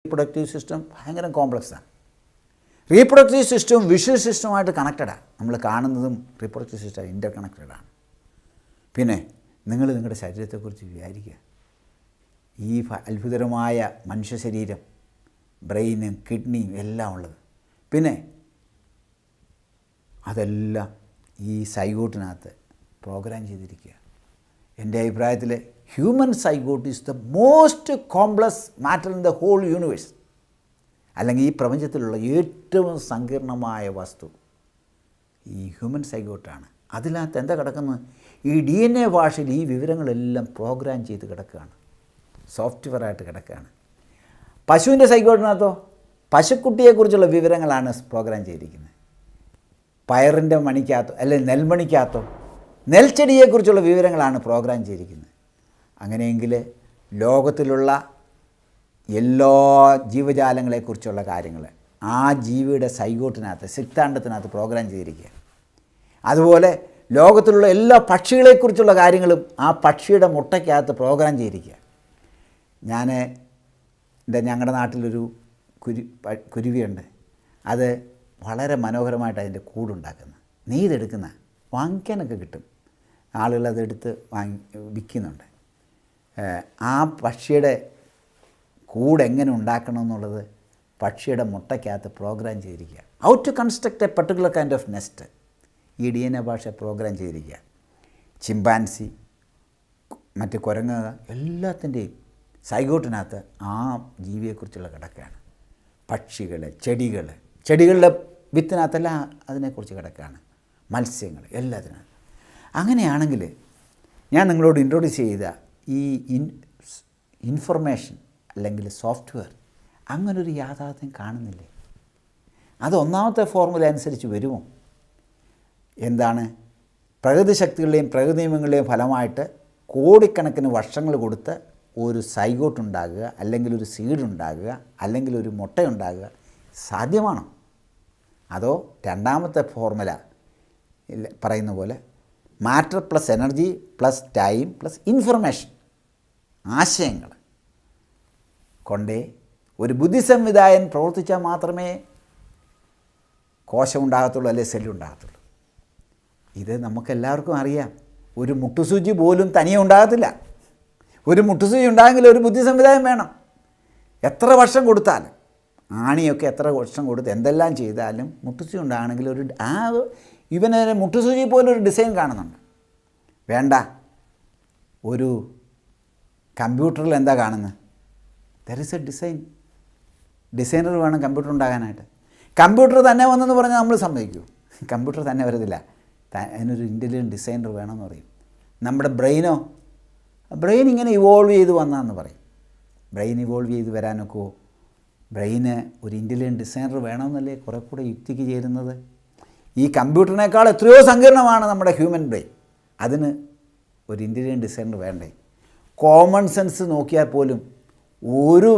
Reproductive system ഭയങ്കര കോംപ്ലക്സാണ്. Reproductive സിസ്റ്റവും visual സിസ്റ്റവുമായിട്ട് കണക്റ്റഡാണ്. നമ്മൾ കാണുന്നതും റീപ്രൊഡക്റ്റീവ് സിസ്റ്റം ഇൻ്റർ കണക്റ്റഡാണ്. പിന്നെ നിങ്ങൾ നിങ്ങളുടെ ശരീരത്തെക്കുറിച്ച് വിചാരിക്കുക. ഈ അത്ഭുതകരമായ മനുഷ്യ ശരീരം, ബ്രെയിനും കിഡ്നിയും എല്ലാം ഉള്ളത്. പിന്നെ അതെല്ലാം ഈ സൈഗോട്ടിനകത്ത് പ്രോഗ്രാം ചെയ്തിരിക്കുക. എൻ്റെ അഭിപ്രായത്തിൽ human zygote is the most complex matter in the whole universe. അല്ലെങ്കിൽ ഈ പ്രപഞ്ചത്തിലുള്ള ഏറ്റവും സങ്കീർണമായ വസ്തു ഈ ഹ്യൂമൻ സൈഗോട്ടാണ്. അതിനകത്ത് എന്താ കിടക്കുന്നത്? ഈ DNA ഭാഷയിൽ ഈ വിവരങ്ങളെല്ലാം പ്രോഗ്രാം ചെയ്ത് കിടക്കുകയാണ്, സോഫ്റ്റ്വെയറായിട്ട് കിടക്കുകയാണ്. പശുവിൻ്റെ സൈഗോട്ടിനകത്തോ പശുക്കുട്ടിയെക്കുറിച്ചുള്ള വിവരങ്ങളാണ് പ്രോഗ്രാം ചെയ്തിരിക്കുന്നത്. പയറിൻ്റെ മണിക്കകത്തോ അല്ലെങ്കിൽ നെൽമണിക്കകത്തോ നെൽച്ചെടിയെക്കുറിച്ചുള്ള വിവരങ്ങളാണ് പ്രോഗ്രാം ചെയ്തിരിക്കുന്നത്. അങ്ങനെയെങ്കിൽ ലോകത്തിലുള്ള എല്ലാ ജീവജാലങ്ങളെക്കുറിച്ചുള്ള കാര്യങ്ങൾ ആ ജീവിയുടെ സൈഗോട്ടിനകത്ത്, സിക്താണ്ഡത്തിനകത്ത് പ്രോഗ്രാം ചെയ്തിരിക്കുക. അതുപോലെ ലോകത്തിലുള്ള എല്ലാ പക്ഷികളെക്കുറിച്ചുള്ള കാര്യങ്ങളും ആ പക്ഷിയുടെ മുട്ടയ്ക്കകത്ത് പ്രോഗ്രാം ചെയ്തിരിക്കുക. ഞങ്ങളുടെ നാട്ടിലൊരു കുരുവിയുണ്ട്. അത് വളരെ മനോഹരമായിട്ട് അതിൻ്റെ കൂടുണ്ടാക്കുന്നത്, നെയ്തെടുക്കുന്ന, വാങ്ങിക്കാനൊക്കെ കിട്ടും. ആളുകൾ അതെടുത്ത് വിൽക്കുന്നുണ്ട്. ആ പക്ഷിയുടെ കൂട് എങ്ങനെ ഉണ്ടാക്കണം എന്നുള്ളത് പക്ഷിയുടെ മുട്ടയ്ക്കകത്ത് പ്രോഗ്രാം ചെയ്തിരിക്കുക. How to construct a particular kind of nest ഈ DNA ഭാഷ പ്രോഗ്രാം ചെയ്തിരിക്കുക. ചിമ്പാൻസി, മറ്റ് കുരങ്ങ, എല്ലാത്തിൻ്റെയും സൈഗോട്ടിനകത്ത് ആ ജീവിയെക്കുറിച്ചുള്ള കിടക്കുകയാണ്. പക്ഷികൾ, ചെടികളുടെ വിത്തിനകത്തെല്ലാം അതിനെക്കുറിച്ച് കിടക്കുകയാണ്. മത്സ്യങ്ങൾ, എല്ലാത്തിനും. അങ്ങനെയാണെങ്കിൽ ഞാൻ നിങ്ങളോട് ഇൻട്രൊഡ്യൂസ് ചെയ്ത ഈ ഇൻഫർമേഷൻ അല്ലെങ്കിൽ സോഫ്റ്റ്വെയർ അങ്ങനൊരു യാഥാർത്ഥ്യം കാണുന്നില്ലേ? അത് ഒന്നാമത്തെ ഫോർമുല അനുസരിച്ച് വരുമോ? എന്താണ്? പ്രകൃതി ശക്തികളുടെയും പ്രകൃതി നിയമങ്ങളുടെയും ഫലമായിട്ട് കോടിക്കണക്കിന് വർഷങ്ങൾ കൊടുത്ത് ഒരു സൈഗോട്ട് ഉണ്ടാകുക, അല്ലെങ്കിൽ ഒരു സീഡ് ഉണ്ടാകുക, അല്ലെങ്കിൽ ഒരു മുട്ടയുണ്ടാകുക സാധ്യമാണോ? അതോ രണ്ടാമത്തെ ഫോർമുല പറയുന്ന പോലെ matter plus energy plus time plus information, ആശയങ്ങൾ കൊണ്ടേ ഒരു ബുദ്ധി സംവിധായകൻ പ്രവർത്തിച്ചാൽ മാത്രമേ കോശം ഉണ്ടാകത്തുള്ളൂ, അല്ലെങ്കിൽ സെല്ലുണ്ടാകത്തുള്ളൂ. ഇത് നമുക്കെല്ലാവർക്കും അറിയാം. ഒരു മുട്ടുസൂചി പോലും തനിയെ ഉണ്ടാകത്തില്ല. ഒരു മുട്ടുസൂചി ഉണ്ടായെങ്കിൽ ഒരു ബുദ്ധി സംവിധാനം വേണം. എത്ര വർഷം കൊടുത്താലും, ആണിയൊക്കെ എത്ര വർഷം കൊടുത്ത് എന്തെല്ലാം ചെയ്താലും മുട്ടുസൂചി ഉണ്ടാകണമെങ്കിൽ ഇവന് മുട്ടുസൂചി പോലും ഒരു ഡിസൈൻ കാണുന്നുണ്ട്. വേണ്ട, ഒരു കമ്പ്യൂട്ടറിൽ എന്താ കാണുന്നത്? ദർ ഇസ് എ ഡിസൈനർ വേണം കമ്പ്യൂട്ടർ ഉണ്ടാകാനായിട്ട്. കമ്പ്യൂട്ടർ തന്നെ വന്നെന്ന് പറഞ്ഞാൽ നമ്മൾ സമ്മതിക്കൂ? കമ്പ്യൂട്ടർ തന്നെ വരത്തില്ല, അതിനൊരു ഇൻ്റലിജൻറ്റ് ഡിസൈനർ വേണമെന്ന് പറയും. നമ്മുടെ ബ്രെയിൻ ഇങ്ങനെ ഇവോൾവ് ചെയ്ത് വന്നാന്ന് പറയും. ബ്രെയിൻ ഇവോൾവ് ചെയ്ത് വരാനൊക്കെ ബ്രെയിന് ഒരു ഇൻ്റലിജൻറ്റ് ഡിസൈനർ വേണമെന്നല്ലേ കുറേ കൂടെ യുക്തിക്ക് ചേരുന്നത്. ഈ കമ്പ്യൂട്ടറിനേക്കാൾ എത്രയോ സങ്കീർണമാണ് നമ്മുടെ ഹ്യൂമൻ ബ്രെയിൻ. അതിന് ഒരു ഇൻ്റലിജൻറ്റ് ഡിസൈനർ വേണ്ടേ? കോമൺ സെൻസ് നോക്കിയാൽ പോലും ഒരു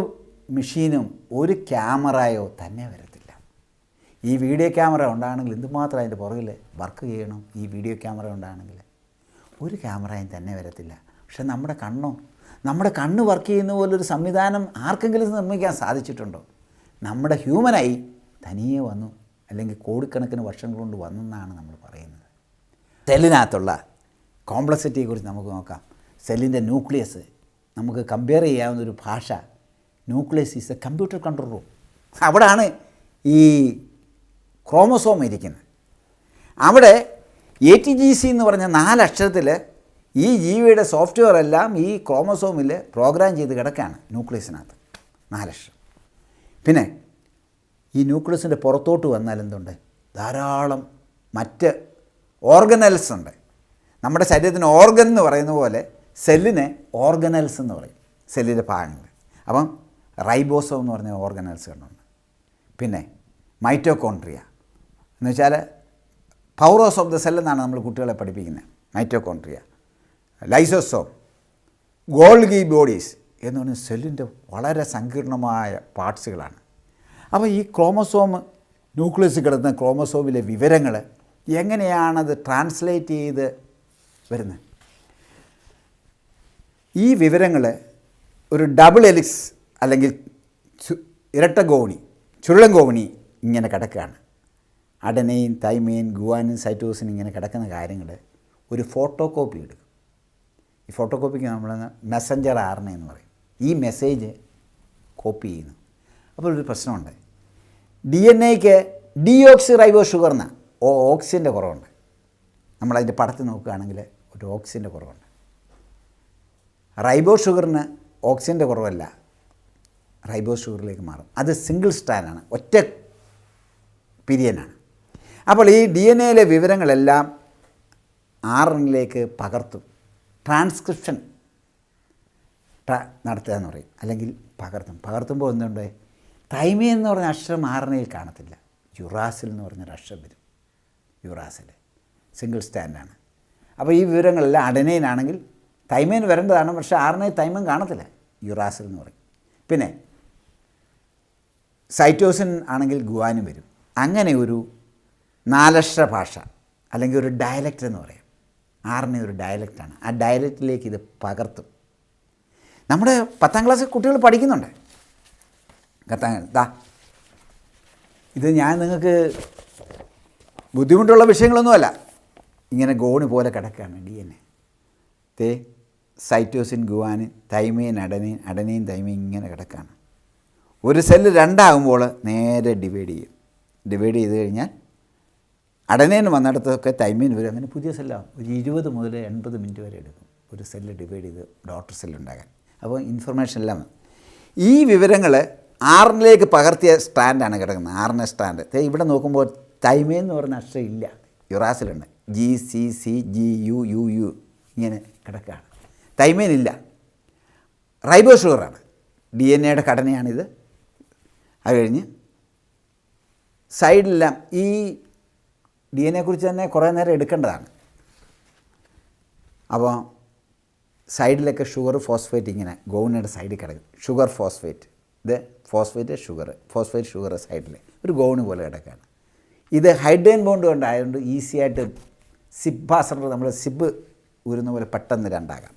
മെഷീനും ഒരു ക്യാമറയോ തന്നെ വരത്തില്ല. ഈ വീഡിയോ ക്യാമറ ഉണ്ടാകണമെങ്കിൽ എന്തുമാത്രം അതിൻ്റെ പുറകിൽ വർക്ക് ചെയ്യണം. ഈ വീഡിയോ ക്യാമറ ഉണ്ടാകണമെങ്കിൽ ഒരു ക്യാമറയും തന്നെ വരത്തില്ല. പക്ഷെ നമ്മുടെ കണ്ണ് വർക്ക് ചെയ്യുന്ന പോലൊരു സംവിധാനം ആർക്കെങ്കിലും നിർമ്മിക്കാൻ സാധിച്ചിട്ടുണ്ടോ? നമ്മുടെ ഹ്യൂമനായി തനിയെ വന്നു, അല്ലെങ്കിൽ കോടിക്കണക്കിന് വർഷങ്ങൾ കൊണ്ട് വന്നെന്നാണ് നമ്മൾ പറയുന്നത്. സെല്ലിനകത്തുള്ള കോംപ്ലക്സിറ്റിയെക്കുറിച്ച് നമുക്ക് നോക്കാം. സെല്ലിൻ്റെ ന്യൂക്ലിയസ് നമുക്ക് കമ്പയർ ചെയ്യാവുന്നൊരു ഭാഷ. Nucleus is A computer control room. അവിടെയാണ് ഈ ക്രോമസോം ഇരിക്കുന്നത്. അവിടെ ATGC എന്ന് പറഞ്ഞ 4 അക്ഷരത്തിൽ ഈ ജീവിയുടെ സോഫ്റ്റ്വെയർ എല്ലാം ഈ ക്രോമസോമിൽ പ്രോഗ്രാം ചെയ്ത് കിടക്കുകയാണ് ന്യൂക്ലിയസിനകത്ത്. 4 അക്ഷരം. പിന്നെ ഈ ന്യൂക്ലിയസിൻ്റെ പുറത്തോട്ട് വന്നാൽ എന്തുണ്ട്? ധാരാളം മറ്റ് ഓർഗനൽസ് ഉണ്ട്. നമ്മുടെ ശരീരത്തിന് ഓർഗൻ എന്ന് പറയുന്ന പോലെ സെല്ലിനെ ഓർഗനൽസ് എന്ന് പറയും, സെല്ലിൻ്റെ ഭാഗങ്ങൾ. അപ്പം റൈബോസോം എന്ന് പറഞ്ഞ ഓർഗനൽസ് കണ്ടുണ്ട്. പിന്നെ മൈറ്റോകോൺട്രിയ എന്ന് വെച്ചാൽ പവറോസ് ഓഫ് ദ സെൽ എന്നാണ് നമ്മൾ കുട്ടികളെ പഠിപ്പിക്കുന്നത്. മൈറ്റോകോൺട്രിയ, ലൈസോസോം, ഗോൾഗി ബോഡീസ് എന്ന് പറഞ്ഞ സെല്ലിൻ്റെ വളരെ സങ്കീർണമായ പാർട്സുകളാണ്. അപ്പോൾ ഈ ക്രോമസോം, ന്യൂക്ലിയസ് കിടന്ന ക്രോമസോമിലെ വിവരങ്ങൾ എങ്ങനെയാണത് ട്രാൻസ്ലേറ്റ് ചെയ്ത് വരുന്നത്? ഈ വിവരങ്ങൾ ഒരു ഡബിൾ എലിക്സ് അല്ലെങ്കിൽ ഇരട്ട ഗോവണി, ചുരുളൻ ഗോവണി ഇങ്ങനെ കിടക്കുകയാണ്. അഡനൈൻ, തൈമൈൻ, ഗുവാനിൻ, സൈറ്റോസിൻ ഇങ്ങനെ കിടക്കുന്ന കാര്യങ്ങൾ ഒരു ഫോട്ടോ കോപ്പി എടുക്കും. ഈ ഫോട്ടോ കോപ്പിക്ക് നമ്മൾ മെസ്സഞ്ചർ ആർ എന്ന് പറയും. ഈ മെസ്സേജ് കോപ്പി ചെയ്യുന്നു. അപ്പോൾ ഒരു പ്രശ്നമുണ്ട്. DNA-ക്ക് ഡീഓക്സി റൈബോ ഷുഗറിന് ഓക്സിജൻ്റെ കുറവുണ്ട്. നമ്മളതിൻ്റെ പടത്തിൽ നോക്കുകയാണെങ്കിൽ ഒരു ഓക്സിജൻ്റെ കുറവുണ്ട്. റൈബോ ഷുഗറിന് ഓക്സിജൻ്റെ കുറവല്ല, റൈബോ ഷുഗറിലേക്ക് മാറും. അത് സിംഗിൾ സ്ട്രാൻഡാണ്, ഒറ്റ പിരിയനാണ്. അപ്പോൾ ഈ DNA-യിലെ വിവരങ്ങളെല്ലാം RNA-യിലേക്ക് പകർത്തും. ട്രാൻസ്ക്രിപ്ഷൻ നടത്തുക എന്ന് പറയും, അല്ലെങ്കിൽ പകർത്തുമ്പോൾ എന്തുണ്ട്, തൈമൈൻ എന്ന് പറഞ്ഞ അക്ഷരം RNA-യിൽ കാണത്തില്ല. യുറാസിൽ എന്ന് പറഞ്ഞൊരു അക്ഷരം വരും. യുറാസിൽ സിംഗിൾ സ്റ്റാൻഡാണ്. അപ്പോൾ ഈ വിവരങ്ങളെല്ലാം അഡനൈൻ ആണെങ്കിൽ തൈമൈൻ വരേണ്ടതാണ്, പക്ഷേ RNA തൈമൈൻ കാണത്തില്ല, യുറാസിൽ എന്ന് പറയും. പിന്നെ സൈറ്റോസിൻ ആണെങ്കിൽ ഗുവാനും വരും. അങ്ങനെ ഒരു 4 അക്ഷര ഭാഷ അല്ലെങ്കിൽ ഒരു ഡയലക്റ്റ് എന്ന് പറയും. RNA ഒരു ഡയലക്റ്റാണ്. ആ ഡയലക്റ്റിലേക്ക് ഇത് പകർത്തും. നമ്മുടെ 10ാം ക്ലാസ്സിൽ കുട്ടികൾ പഠിക്കുന്നുണ്ട്. ഇത് ഞാൻ നിങ്ങൾക്ക് ബുദ്ധിമുട്ടുള്ള വിഷയങ്ങളൊന്നുമല്ല. ഇങ്ങനെ ഗോണി പോലെ കിടക്കുകയാണ് DNA. സൈറ്റോസിൻ, ഗുവാനിൻ, തൈമൈൻ, അഡനൈൻ, തൈമൈൻ ഇങ്ങനെ കിടക്കുകയാണ്. ഒരു സെല്ല് 2 ആകുമ്പോൾ നേരെ ഡിവൈഡ് ചെയ്യും. ഡിവൈഡ് ചെയ്ത് കഴിഞ്ഞാൽ അഡനൈൻ വന്നിടത്തൊക്കെ തൈമൈൻ വരും. അങ്ങനെ പുതിയ സെല്ലാകും. ഒരു 20 മുതൽ 80 മിനിറ്റ് വരെ എടുക്കും ഒരു സെല്ല് ഡിവൈഡ് ചെയ്ത് ഡോട്ടർ സെല്ലുണ്ടാകാൻ. അപ്പോൾ ഇൻഫർമേഷൻ എല്ലാം ഈ വിവരങ്ങൾ RNA-യിലേക്ക് പകർത്തിയ സ്റ്റാൻഡാണ് കിടക്കുന്നത്. RNA stand. ഇവിടെ നോക്കുമ്പോൾ തൈമൈൻ എന്ന് പറഞ്ഞ അക്ഷരം ഇല്ല, യുറാസിലുണ്ട്. GCCGUUU ഇങ്ങനെ കിടക്കുകയാണ്. തൈമൈൻ ഇല്ല. റൈബോ ഷുഗറാണ്. DNA-യുടെ ഘടനയാണിത്. അത് കഴിഞ്ഞ് സൈഡിലെല്ലാം ഈ DNA-യെക്കുറിച്ച് തന്നെ കുറേ നേരം എടുക്കേണ്ടതാണ്. അപ്പോൾ സൈഡിലൊക്കെ ഷുഗർ, ഫോസ്ഫേറ്റ് ഇങ്ങനെ ഗോവണിയുടെ സൈഡിൽ കിടക്കും. ഷുഗർ, ഫോസ്ഫേറ്റ്, ഇത് ഫോസ്ഫേറ്റ്, ഷുഗർ സൈഡിൽ ഒരു ഗോവണി പോലെ കിടക്കുകയാണ്. ഇത് ഹൈഡ്രജൻ ബോണ്ട് കൊണ്ടായതുകൊണ്ട് ഈസി ആയിട്ട് സിബ് പാസർ, നമ്മൾ സിബ് ഊരുന്ന പോലെ പെട്ടെന്ന് രണ്ടാകാം.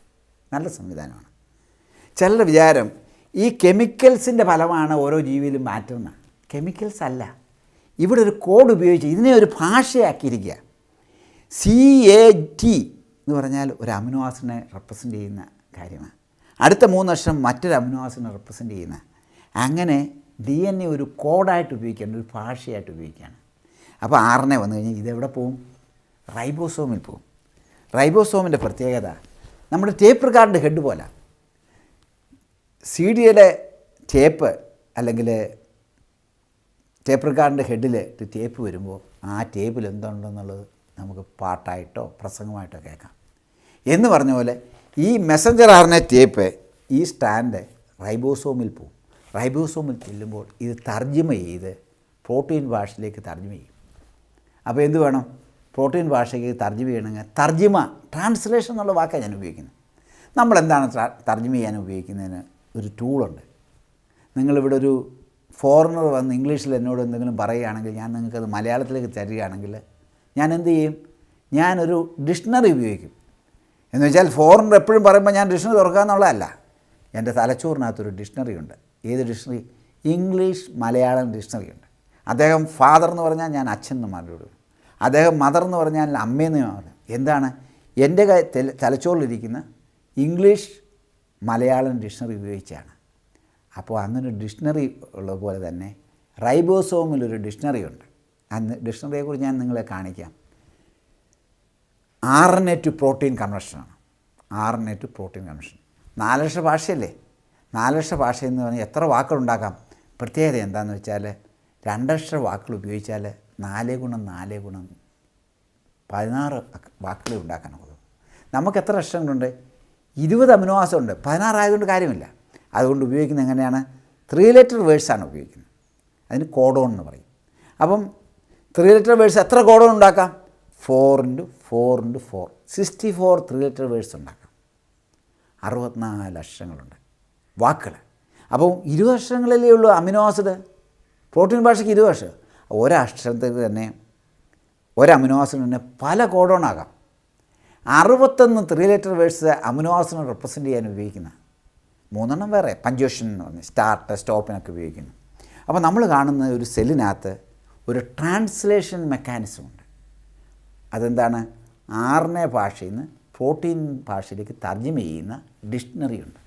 നല്ല സംവിധാനമാണ്. ചിലരുടെ വിചാരം ഈ കെമിക്കൽസിൻ്റെ ഫലമാണ് ഓരോ ജീവിയിലും മാറ്റുന്നത്. കെമിക്കൽസ് അല്ല. ഇവിടെ ഒരു കോഡ് ഉപയോഗിച്ച് ഇതിനെ ഒരു ഭാഷയാക്കിയിരിക്കുക. CAT എന്ന് പറഞ്ഞാൽ ഒരു അമിനോ ആസിഡിനെ റെപ്രസെൻ്റ് ചെയ്യുന്ന കാര്യമാണ്. അടുത്ത 3 അക്ഷരം മറ്റൊരു അമിനോ ആസിഡിനെ റെപ്രസെൻ്റ് ചെയ്യുന്ന. അങ്ങനെ DNA ഒരു കോഡായിട്ട് ഉപയോഗിക്കുകയാണ്, ഒരു ഭാഷയായിട്ട് ഉപയോഗിക്കുകയാണ്. അപ്പോൾ RNA വന്നു കഴിഞ്ഞാൽ ഇതെവിടെ പോവും? റൈബോസോമിൽ പോവും. റൈബോസോമിൻ്റെ പ്രത്യേകത നമ്മുടെ ടേപ്പ് റെക്കോർഡിൻ്റെ ഹെഡ് പോലെ. CD-യുടെ ടേപ്പ് അല്ലെങ്കിൽ ടേപ്പ് റെക്കോർഡിൻ്റെ ഹെഡിൽ ടേപ്പ് വരുമ്പോൾ ആ ടേപ്പിൽ എന്തുണ്ടെന്നുള്ളത് നമുക്ക് പാട്ടായിട്ടോ പ്രസംഗമായിട്ടോ കേൾക്കാം. എന്ന് പറഞ്ഞ പോലെ ഈ മെസ്സഞ്ചർ RNA ടേപ്പ്, ഈ സ്റ്റാൻഡ് റൈബോസോമിൽ പോവും. റൈബോസോമിൽ ചെല്ലുമ്പോൾ ഇത് തർജ്ജിമ ചെയ്ത് പ്രോട്ടീൻ ഭാഷയിലേക്ക് തർജ്ജിമ ചെയ്യും. അപ്പോൾ എന്ത് വേണം? പ്രോട്ടീൻ ഭാഷയ്ക്ക് തർജ്ജിമ ചെയ്യണമെങ്കിൽ ട്രാൻസ്ലേഷൻ എന്നുള്ള വാക്കാണ് ഞാൻ ഉപയോഗിക്കുന്നത്. നമ്മളെന്താണ് തർജ്ജിമ ചെയ്യാൻ ഉപയോഗിക്കുന്നതിന് ഒരു ടൂളുണ്ട്. നിങ്ങളിവിടെ ഒരു ഫോറിനർ വന്ന് ഇംഗ്ലീഷിൽ എന്നോട് എന്തെങ്കിലും പറയുകയാണെങ്കിൽ ഞാൻ നിങ്ങൾക്കത് മലയാളത്തിലേക്ക് തരികയാണെങ്കിൽ ഞാൻ എന്ത് ചെയ്യും? ഞാനൊരു ഡിക്ഷണറി ഉപയോഗിക്കും. എന്ന് വെച്ചാൽ ഫോറിനർ എപ്പോഴും പറയുമ്പോൾ ഞാൻ ഡിക്ഷണറി തുറക്കുക എന്നുള്ളതല്ല. എൻ്റെ തലച്ചോറിനകത്തൊരു ഡിക്ഷണറി ഉണ്ട്. ഏത് ഡിക്ഷണറി? ഇംഗ്ലീഷ് മലയാളം ഡിക്ഷണറി ഉണ്ട്. അദ്ദേഹം ഫാദർ എന്ന് പറഞ്ഞാൽ ഞാൻ അച്ഛൻ എന്ന് മാറിവിടും. അദ്ദേഹം മദർ എന്ന് പറഞ്ഞാൽ അമ്മയെന്ന് മാറും. എന്താണ്? എൻ്റെ തലച്ചോറിലിരിക്കുന്ന ഇംഗ്ലീഷ് മലയാളം ഡിക്ഷണറി ഉപയോഗിച്ചാണ്. അപ്പോൾ അങ്ങനെ ഡിക്ഷണറി ഉള്ള പോലെ തന്നെ റൈബോസോമിലൊരു ഡിക്ഷണറി ഉണ്ട്. അന്ന് ഡിക്ഷണറിയെക്കുറിച്ച് ഞാൻ നിങ്ങളെ കാണിക്കാം. RNA ടു പ്രോട്ടീൻ കൺവെർഷനാണ്. RNA to protein conversion. 4 അക്ഷര ഭാഷയല്ലേ? 4 അക്ഷര ഭാഷയെന്ന് പറഞ്ഞാൽ എത്ര വാക്കുകളുണ്ടാക്കാം? പ്രത്യേകത എന്താണെന്ന് വെച്ചാൽ 2 അക്ഷര വാക്കുകൾ ഉപയോഗിച്ചാൽ 4 ഗുണം 4 ഗുണം 16 വാക്കുകൾ ഉണ്ടാക്കാൻ ഒക്കും. നമുക്ക് എത്ര അക്ഷരങ്ങളുണ്ട്? 20 അമിനോ ആസിഡ് ഉണ്ട്. 16 ആയതുകൊണ്ട് കാര്യമില്ല. അതുകൊണ്ട് ഉപയോഗിക്കുന്നത് എങ്ങനെയാണ്? 3 ലെറ്റർ വേർഡ്സാണ് ഉപയോഗിക്കുന്നത്. അതിന് കോഡോൺ എന്ന് പറയും. അപ്പം 3 ലെറ്റർ വേർഡ്സ് എത്ര കോഡോൺ ഉണ്ടാക്കാം? 4 × 4 × 4 64 3 ലെറ്റർ വേർഡ്സ് ഉണ്ടാക്കാം. 64 അക്ഷരങ്ങളുണ്ട് വാക്കുകൾ. അപ്പോൾ 20 അക്ഷരങ്ങളിലേ ഉള്ളൂ അമിനോ ആസിഡ്. പ്രോട്ടീൻ ഭാഷയ്ക്ക് 20 അക്ഷരം. ഒരക്ഷരത്തിൽ തന്നെ ഒരമിനോ ആസിഡിന് തന്നെ പല കോഡോണാകാം. 61 3 ലെറ്റർ വേർഡ്സ് അമിനോ ആസിഡിനെ റെപ്രസെൻ്റ് ചെയ്യാൻ ഉപയോഗിക്കുന്ന 3 വേറെ പഞ്ച്വേഷൻ എന്ന് പറഞ്ഞ് സ്റ്റാർട്ട് സ്റ്റോപ്പിനൊക്കെ ഉപയോഗിക്കുന്നു. അപ്പോൾ നമ്മൾ കാണുന്ന ഒരു സെല്ലിനകത്ത് ഒരു ട്രാൻസ്ലേഷൻ മെക്കാനിസമുണ്ട്. അതെന്താണ്? RNA ഭാഷയിൽ നിന്ന് പ്രോട്ടീൻ ഭാഷയിലേക്ക് തർജ്ജമ ചെയ്യുന്ന ഡിക്ഷണറി ഉണ്ട്.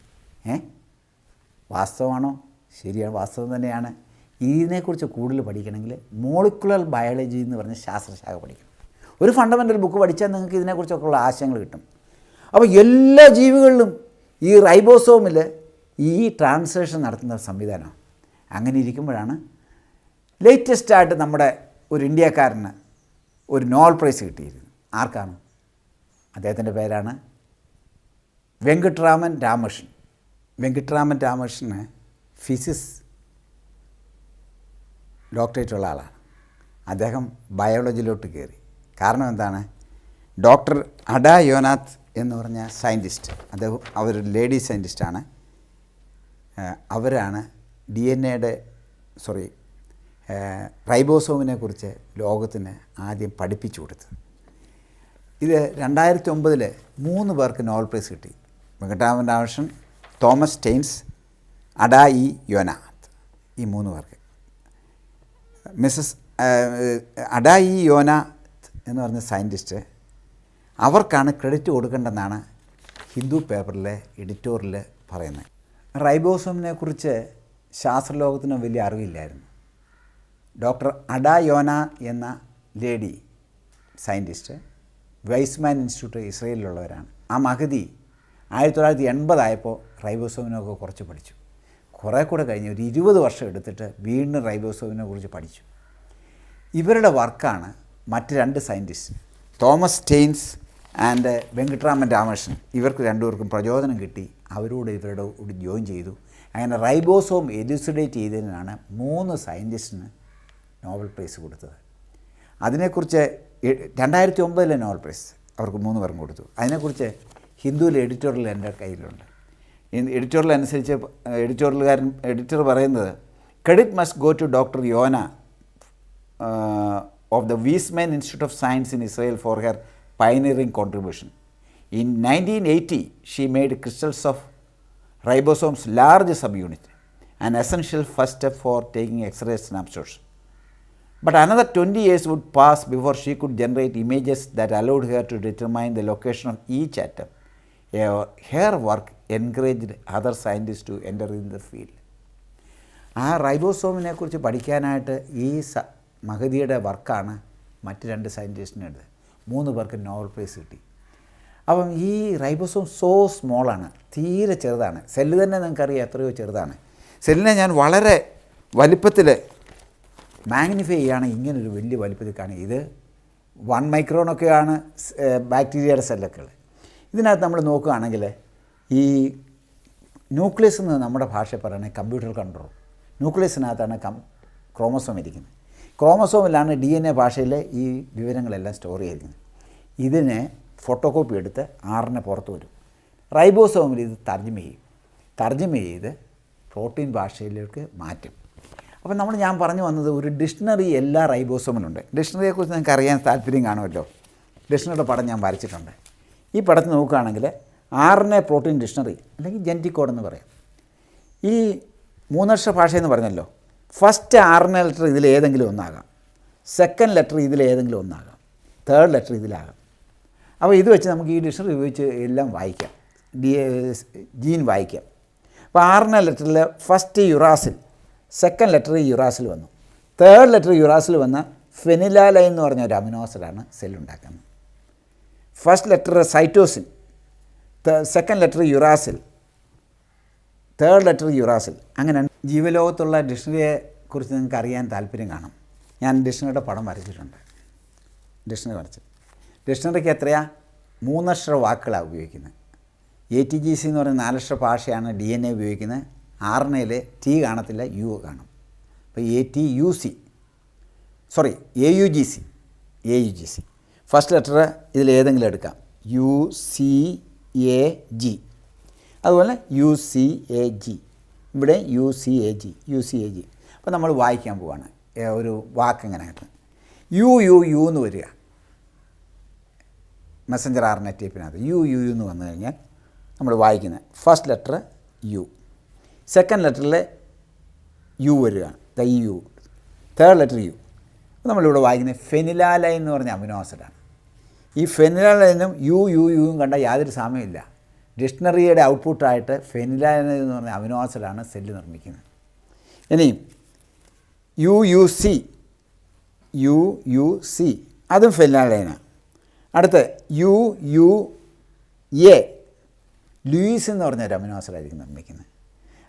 വാസ്തവമാണോ? ശരിയാണ്, വാസ്തവം തന്നെയാണ്. ഇതിനെക്കുറിച്ച് കൂടുതൽ പഠിക്കണമെങ്കിൽ മോളിക്കുലർ ബയോളജി എന്ന് പറഞ്ഞ ശാസ്ത്രശാഖ പഠിക്കണം. ഒരു ഫണ്ടമെൻ്റൽ ബുക്ക് പഠിച്ചാൽ നിങ്ങൾക്ക് ഇതിനെക്കുറിച്ചൊക്കെയുള്ള ആശയങ്ങൾ കിട്ടും. അപ്പോൾ എല്ലാ ജീവികളിലും ഈ റൈബോസോമിൽ ഈ ട്രാൻസ്ലേഷൻ നടത്തുന്ന സംവിധാനമാണ്. അങ്ങനെ ഇരിക്കുമ്പോഴാണ് ലേറ്റസ്റ്റായിട്ട് നമ്മുടെ ഒരു ഇന്ത്യക്കാരന് ഒരു നോബൽ പ്രൈസ് കിട്ടിയിരുന്നു. ആർക്കാണ്? അദ്ദേഹത്തിൻ്റെ പേരാണ് വെങ്കിട്ടരാമൻ രാമകൃഷ്ണൻ. വെങ്കിട്ടരാമൻ രാമകൃഷ്ണന് ഫിസിക്സ് ഡോക്ടറേറ്റുള്ള ആളാണ്. അദ്ദേഹം ബയോളജിയിലോട്ട് കയറി. കാരണം എന്താണ്? ഡോക്ടർ അഡ യോനാത്ത് എന്ന് പറഞ്ഞ സയൻറ്റിസ്റ്റ്, അദ്ദേഹം അവരൊരു ലേഡി സയൻറ്റിസ്റ്റാണ്. അവരാണ് റൈബോസോമിനെ കുറിച്ച് ലോകത്തിന് ആദ്യം പഠിപ്പിച്ചു കൊടുത്തത്. ഇത് 2009 3 പേർക്ക് നോബൽ പ്രൈസ് കിട്ടി. വെങ്കട്ടരാമൻ രാമകൃഷ്ണൻ, തോമസ് സ്റ്റെയിൻസ്, അഡ യോനാത്ത്, ഈ 3 പേർക്ക്. അഡ യോനാത്ത് എന്ന് പറഞ്ഞ സയൻറ്റിസ്റ്റ്, അവർക്കാണ് ക്രെഡിറ്റ് കൊടുക്കേണ്ടതെന്നാണ് ഹിന്ദു പേപ്പറിലെ എഡിറ്റോറിയൽ പറയുന്നത്. റൈബോസോമിനെ കുറിച്ച് ശാസ്ത്രലോകത്തിന് വലിയ അറിവില്ലായിരുന്നു. ഡോക്ടർ അഡ യോന എന്ന ലേഡി സയൻറ്റിസ്റ്റ് വൈസ്മാൻ ഇൻസ്റ്റിറ്റ്യൂട്ട് ഇസ്രയേലിലുള്ളവരാണ്. ആ മഹതി 1980 ആയപ്പോൾ റൈബോസോമിനൊക്കെ കുറച്ച് പഠിച്ചു. കുറേ കൂടെ കഴിഞ്ഞ് ഒരു 20 വർഷം എടുത്തിട്ട് വീണ്ടും റൈബോസോമിനെ കുറിച്ച് പഠിച്ചു. ഇവരുടെ വർക്കാണ് മറ്റ് 2 scientist Thomas Steitz and Venkatraman Ramakrishnan, ഇവർക്ക് 2 പേർക്കും പ്രചോദനം കിട്ടി. അവരോട് ഇവരുടെ കൂടി ജോയിൻ ചെയ്തു. അങ്ങനെ റൈബോസോം എലുസിഡേറ്റ് ചെയ്തതിനാണ് 3 സയൻറ്റിസ്റ്റിന് നോബൽ പ്രൈസ് കൊടുത്തത്. അതിനെക്കുറിച്ച് 2009 നോബൽ പ്രൈസ് അവർക്ക് 3 പേർക്കും കൊടുത്തു. അതിനെക്കുറിച്ച് ഹിന്ദുവിലെ എഡിറ്റോറിയൽ എൻ്റെ കയ്യിലുണ്ട്. എഡിറ്റോറിയൽ അനുസരിച്ച് എഡിറ്റർ പറയുന്നത്, credit must go to doctor Yonath of the Weizmann Institute of Science in Israel for her pioneering contribution. In 1980, she made crystals of ribosomes large subunit, an essential first step for taking X-ray snapshots. But another 20 years would pass before she could generate images that allowed her to determine the location of each atom. Her work encouraged other scientists to enter in the field. ആ റൈബോസോമിനെ കുറിച്ച് പഠിക്കാനായിട്ട് ഈ മഹദിയുടെ വർക്കാണ് മറ്റ് 2 സയൻറ്റിസ്റ്റിനെടുത്ത് 3 പേർക്ക് Nobel prize കിട്ടി. അപ്പം ഈ റൈബോസോം സോ സ്മോളാണ്, തീരെ ചെറുതാണ്. സെല്ല് തന്നെ നിങ്ങൾക്കറിയാം എത്രയോ ചെറുതാണ്. സെല്ലിനെ ഞാൻ വളരെ വലിപ്പത്തിൽ മാഗ്നിഫൈ ചെയ്യുകയാണ്, ഇങ്ങനൊരു വലിയ വലിപ്പത്തിൽ കാണുക. ഇത് 1 മൈക്രോണൊക്കെയാണ് ബാക്ടീരിയയുടെ സെല്ലൊക്കെ. ഇതിനകത്ത് നമ്മൾ നോക്കുകയാണെങ്കിൽ ഈ ന്യൂക്ലിയസ് എന്ന് നമ്മുടെ ഭാഷയിൽ പറയുന്നത് കമ്പ്യൂട്ടർ കൺട്രോൾ. ന്യൂക്ലിയസിനകത്താണ് ക്രോമസോം ഇരിക്കുന്നത്. ക്രോമസോമിലാണ് DNA ഭാഷയിലെ ഈ വിവരങ്ങളെല്ലാം സ്റ്റോർ ചെയ്തിരിക്കുന്നത്. ഇതിനെ ഫോട്ടോകോപ്പി എടുത്ത് RNA പുറത്ത് വരും. റൈബോസോമിൽ ഇത് തർജ്ജമ ചെയ്ത് പ്രോട്ടീൻ ഭാഷയിലേക്ക് മാറ്റും. അപ്പോൾ ഞാൻ പറഞ്ഞു വന്നത് ഒരു ഡിക്ഷണറി എല്ലാ റൈബോസോമിലുണ്ട്. ഡിക്ഷണറിയെക്കുറിച്ച് നിങ്ങൾക്ക് അറിയാൻ താല്പര്യം കാണുമല്ലോ. ഡിക്ഷണറിയുടെ പടം ഞാൻ വരച്ചിട്ടുണ്ട്. ഈ പടത്തിൽ നോക്കുകയാണെങ്കിൽ RNA പ്രോട്ടീൻ ഡിക്ഷണറി അല്ലെങ്കിൽ ജെനറ്റിക് കോഡ് എന്ന് പറയാം. ഈ 3 അക്ഷര ഭാഷയെന്ന് പറഞ്ഞല്ലോ. ഫസ്റ്റ് RNA ലെറ്റർ ഇതിലേതെങ്കിലും ഒന്നാകാം, സെക്കൻഡ് ലെറ്റർ ഇതിലേതെങ്കിലും ഒന്നാകാം, തേർഡ് ലെറ്റർ ഇതിലാകാം. അപ്പോൾ ഇത് വെച്ച് നമുക്ക് ഈ ഡിക്ഷണറി ഉപയോഗിച്ച് എല്ലാം വായിക്കാം, ജീൻ വായിക്കാം. അപ്പോൾ RNA ലെറ്ററിൽ first uracil, second letter uracil വന്നു, തേർഡ് ലെറ്റർ യുറാസിൽ വന്ന ഫെനിലാലൈൻ എന്ന് പറഞ്ഞ ഒരു അമിനോ ആസിഡാണ് സെല്ലുണ്ടാക്കുന്നത്. First letter cytosine, second letter uracil, third letter uracil. അങ്ങനെ ജീവലോകത്തുള്ള ഡിക്ഷണറിയെക്കുറിച്ച് നിങ്ങൾക്ക് അറിയാൻ താല്പര്യം കാണും. ഞാൻ ഡിക്ഷണറിയുടെ പടം വരച്ചിട്ടുണ്ട്. ഡിക്ഷണറിക്ക് എത്രയാണ്? 3 അക്ഷര വാക്കുകളാണ് ഉപയോഗിക്കുന്നത്. ATGC എന്ന് പറയുന്ന 4 അക്ഷര ഭാഷയാണ് DNA ഉപയോഗിക്കുന്നത്. RNAയിൽ T കാണത്തില്ല, U കാണും. അപ്പോൾ AUGC. ഫസ്റ്റ് ലെറ്റർ ഇതിലേതെങ്കിലും എടുക്കാം, UCAG. അതുപോലെ UCAG, ഇവിടെ UCAG. അപ്പോൾ നമ്മൾ വായിക്കാൻ പോവാണ്. ഒരു വാക്ക് എങ്ങനെ കിട്ടും? യു എന്ന് വരിക മെസ്സഞ്ചർ RNA ടൈപ്പിനകത്ത്. യു എന്ന് വന്നു കഴിഞ്ഞാൽ നമ്മൾ വായിക്കുന്നത് ഫസ്റ്റ് ലെറ്റർ U, സെക്കൻഡ് ലെറ്ററിൽ U വരിക, യു, തേർഡ് ലെറ്റർ യു. നമ്മളിവിടെ വായിക്കുന്നത് ഫെനിലാലൈൻ എന്ന് പറഞ്ഞ അമിനോ ആസിഡാണ്. ഈ ഫെനിലാലൈനും യുവും കണ്ട യാതൊരു സാമ്യമില്ല. ഡിക്ഷണറിയുടെ ഔട്ട്പുട്ടായിട്ട് ഫെനിലാലൈൻ എന്ന് പറഞ്ഞ അമിനോ ആസിഡാണ് സെല്ല് നിർമ്മിക്കുന്നത്. ഇനി യു സി അതും ഫെനിലാലൈനാണ്. അടുത്ത എ ലൂയിസ് എന്ന് പറഞ്ഞൊരു അമിനോ ആസിഡായിരിക്കും നിർമ്മിക്കുന്നത്.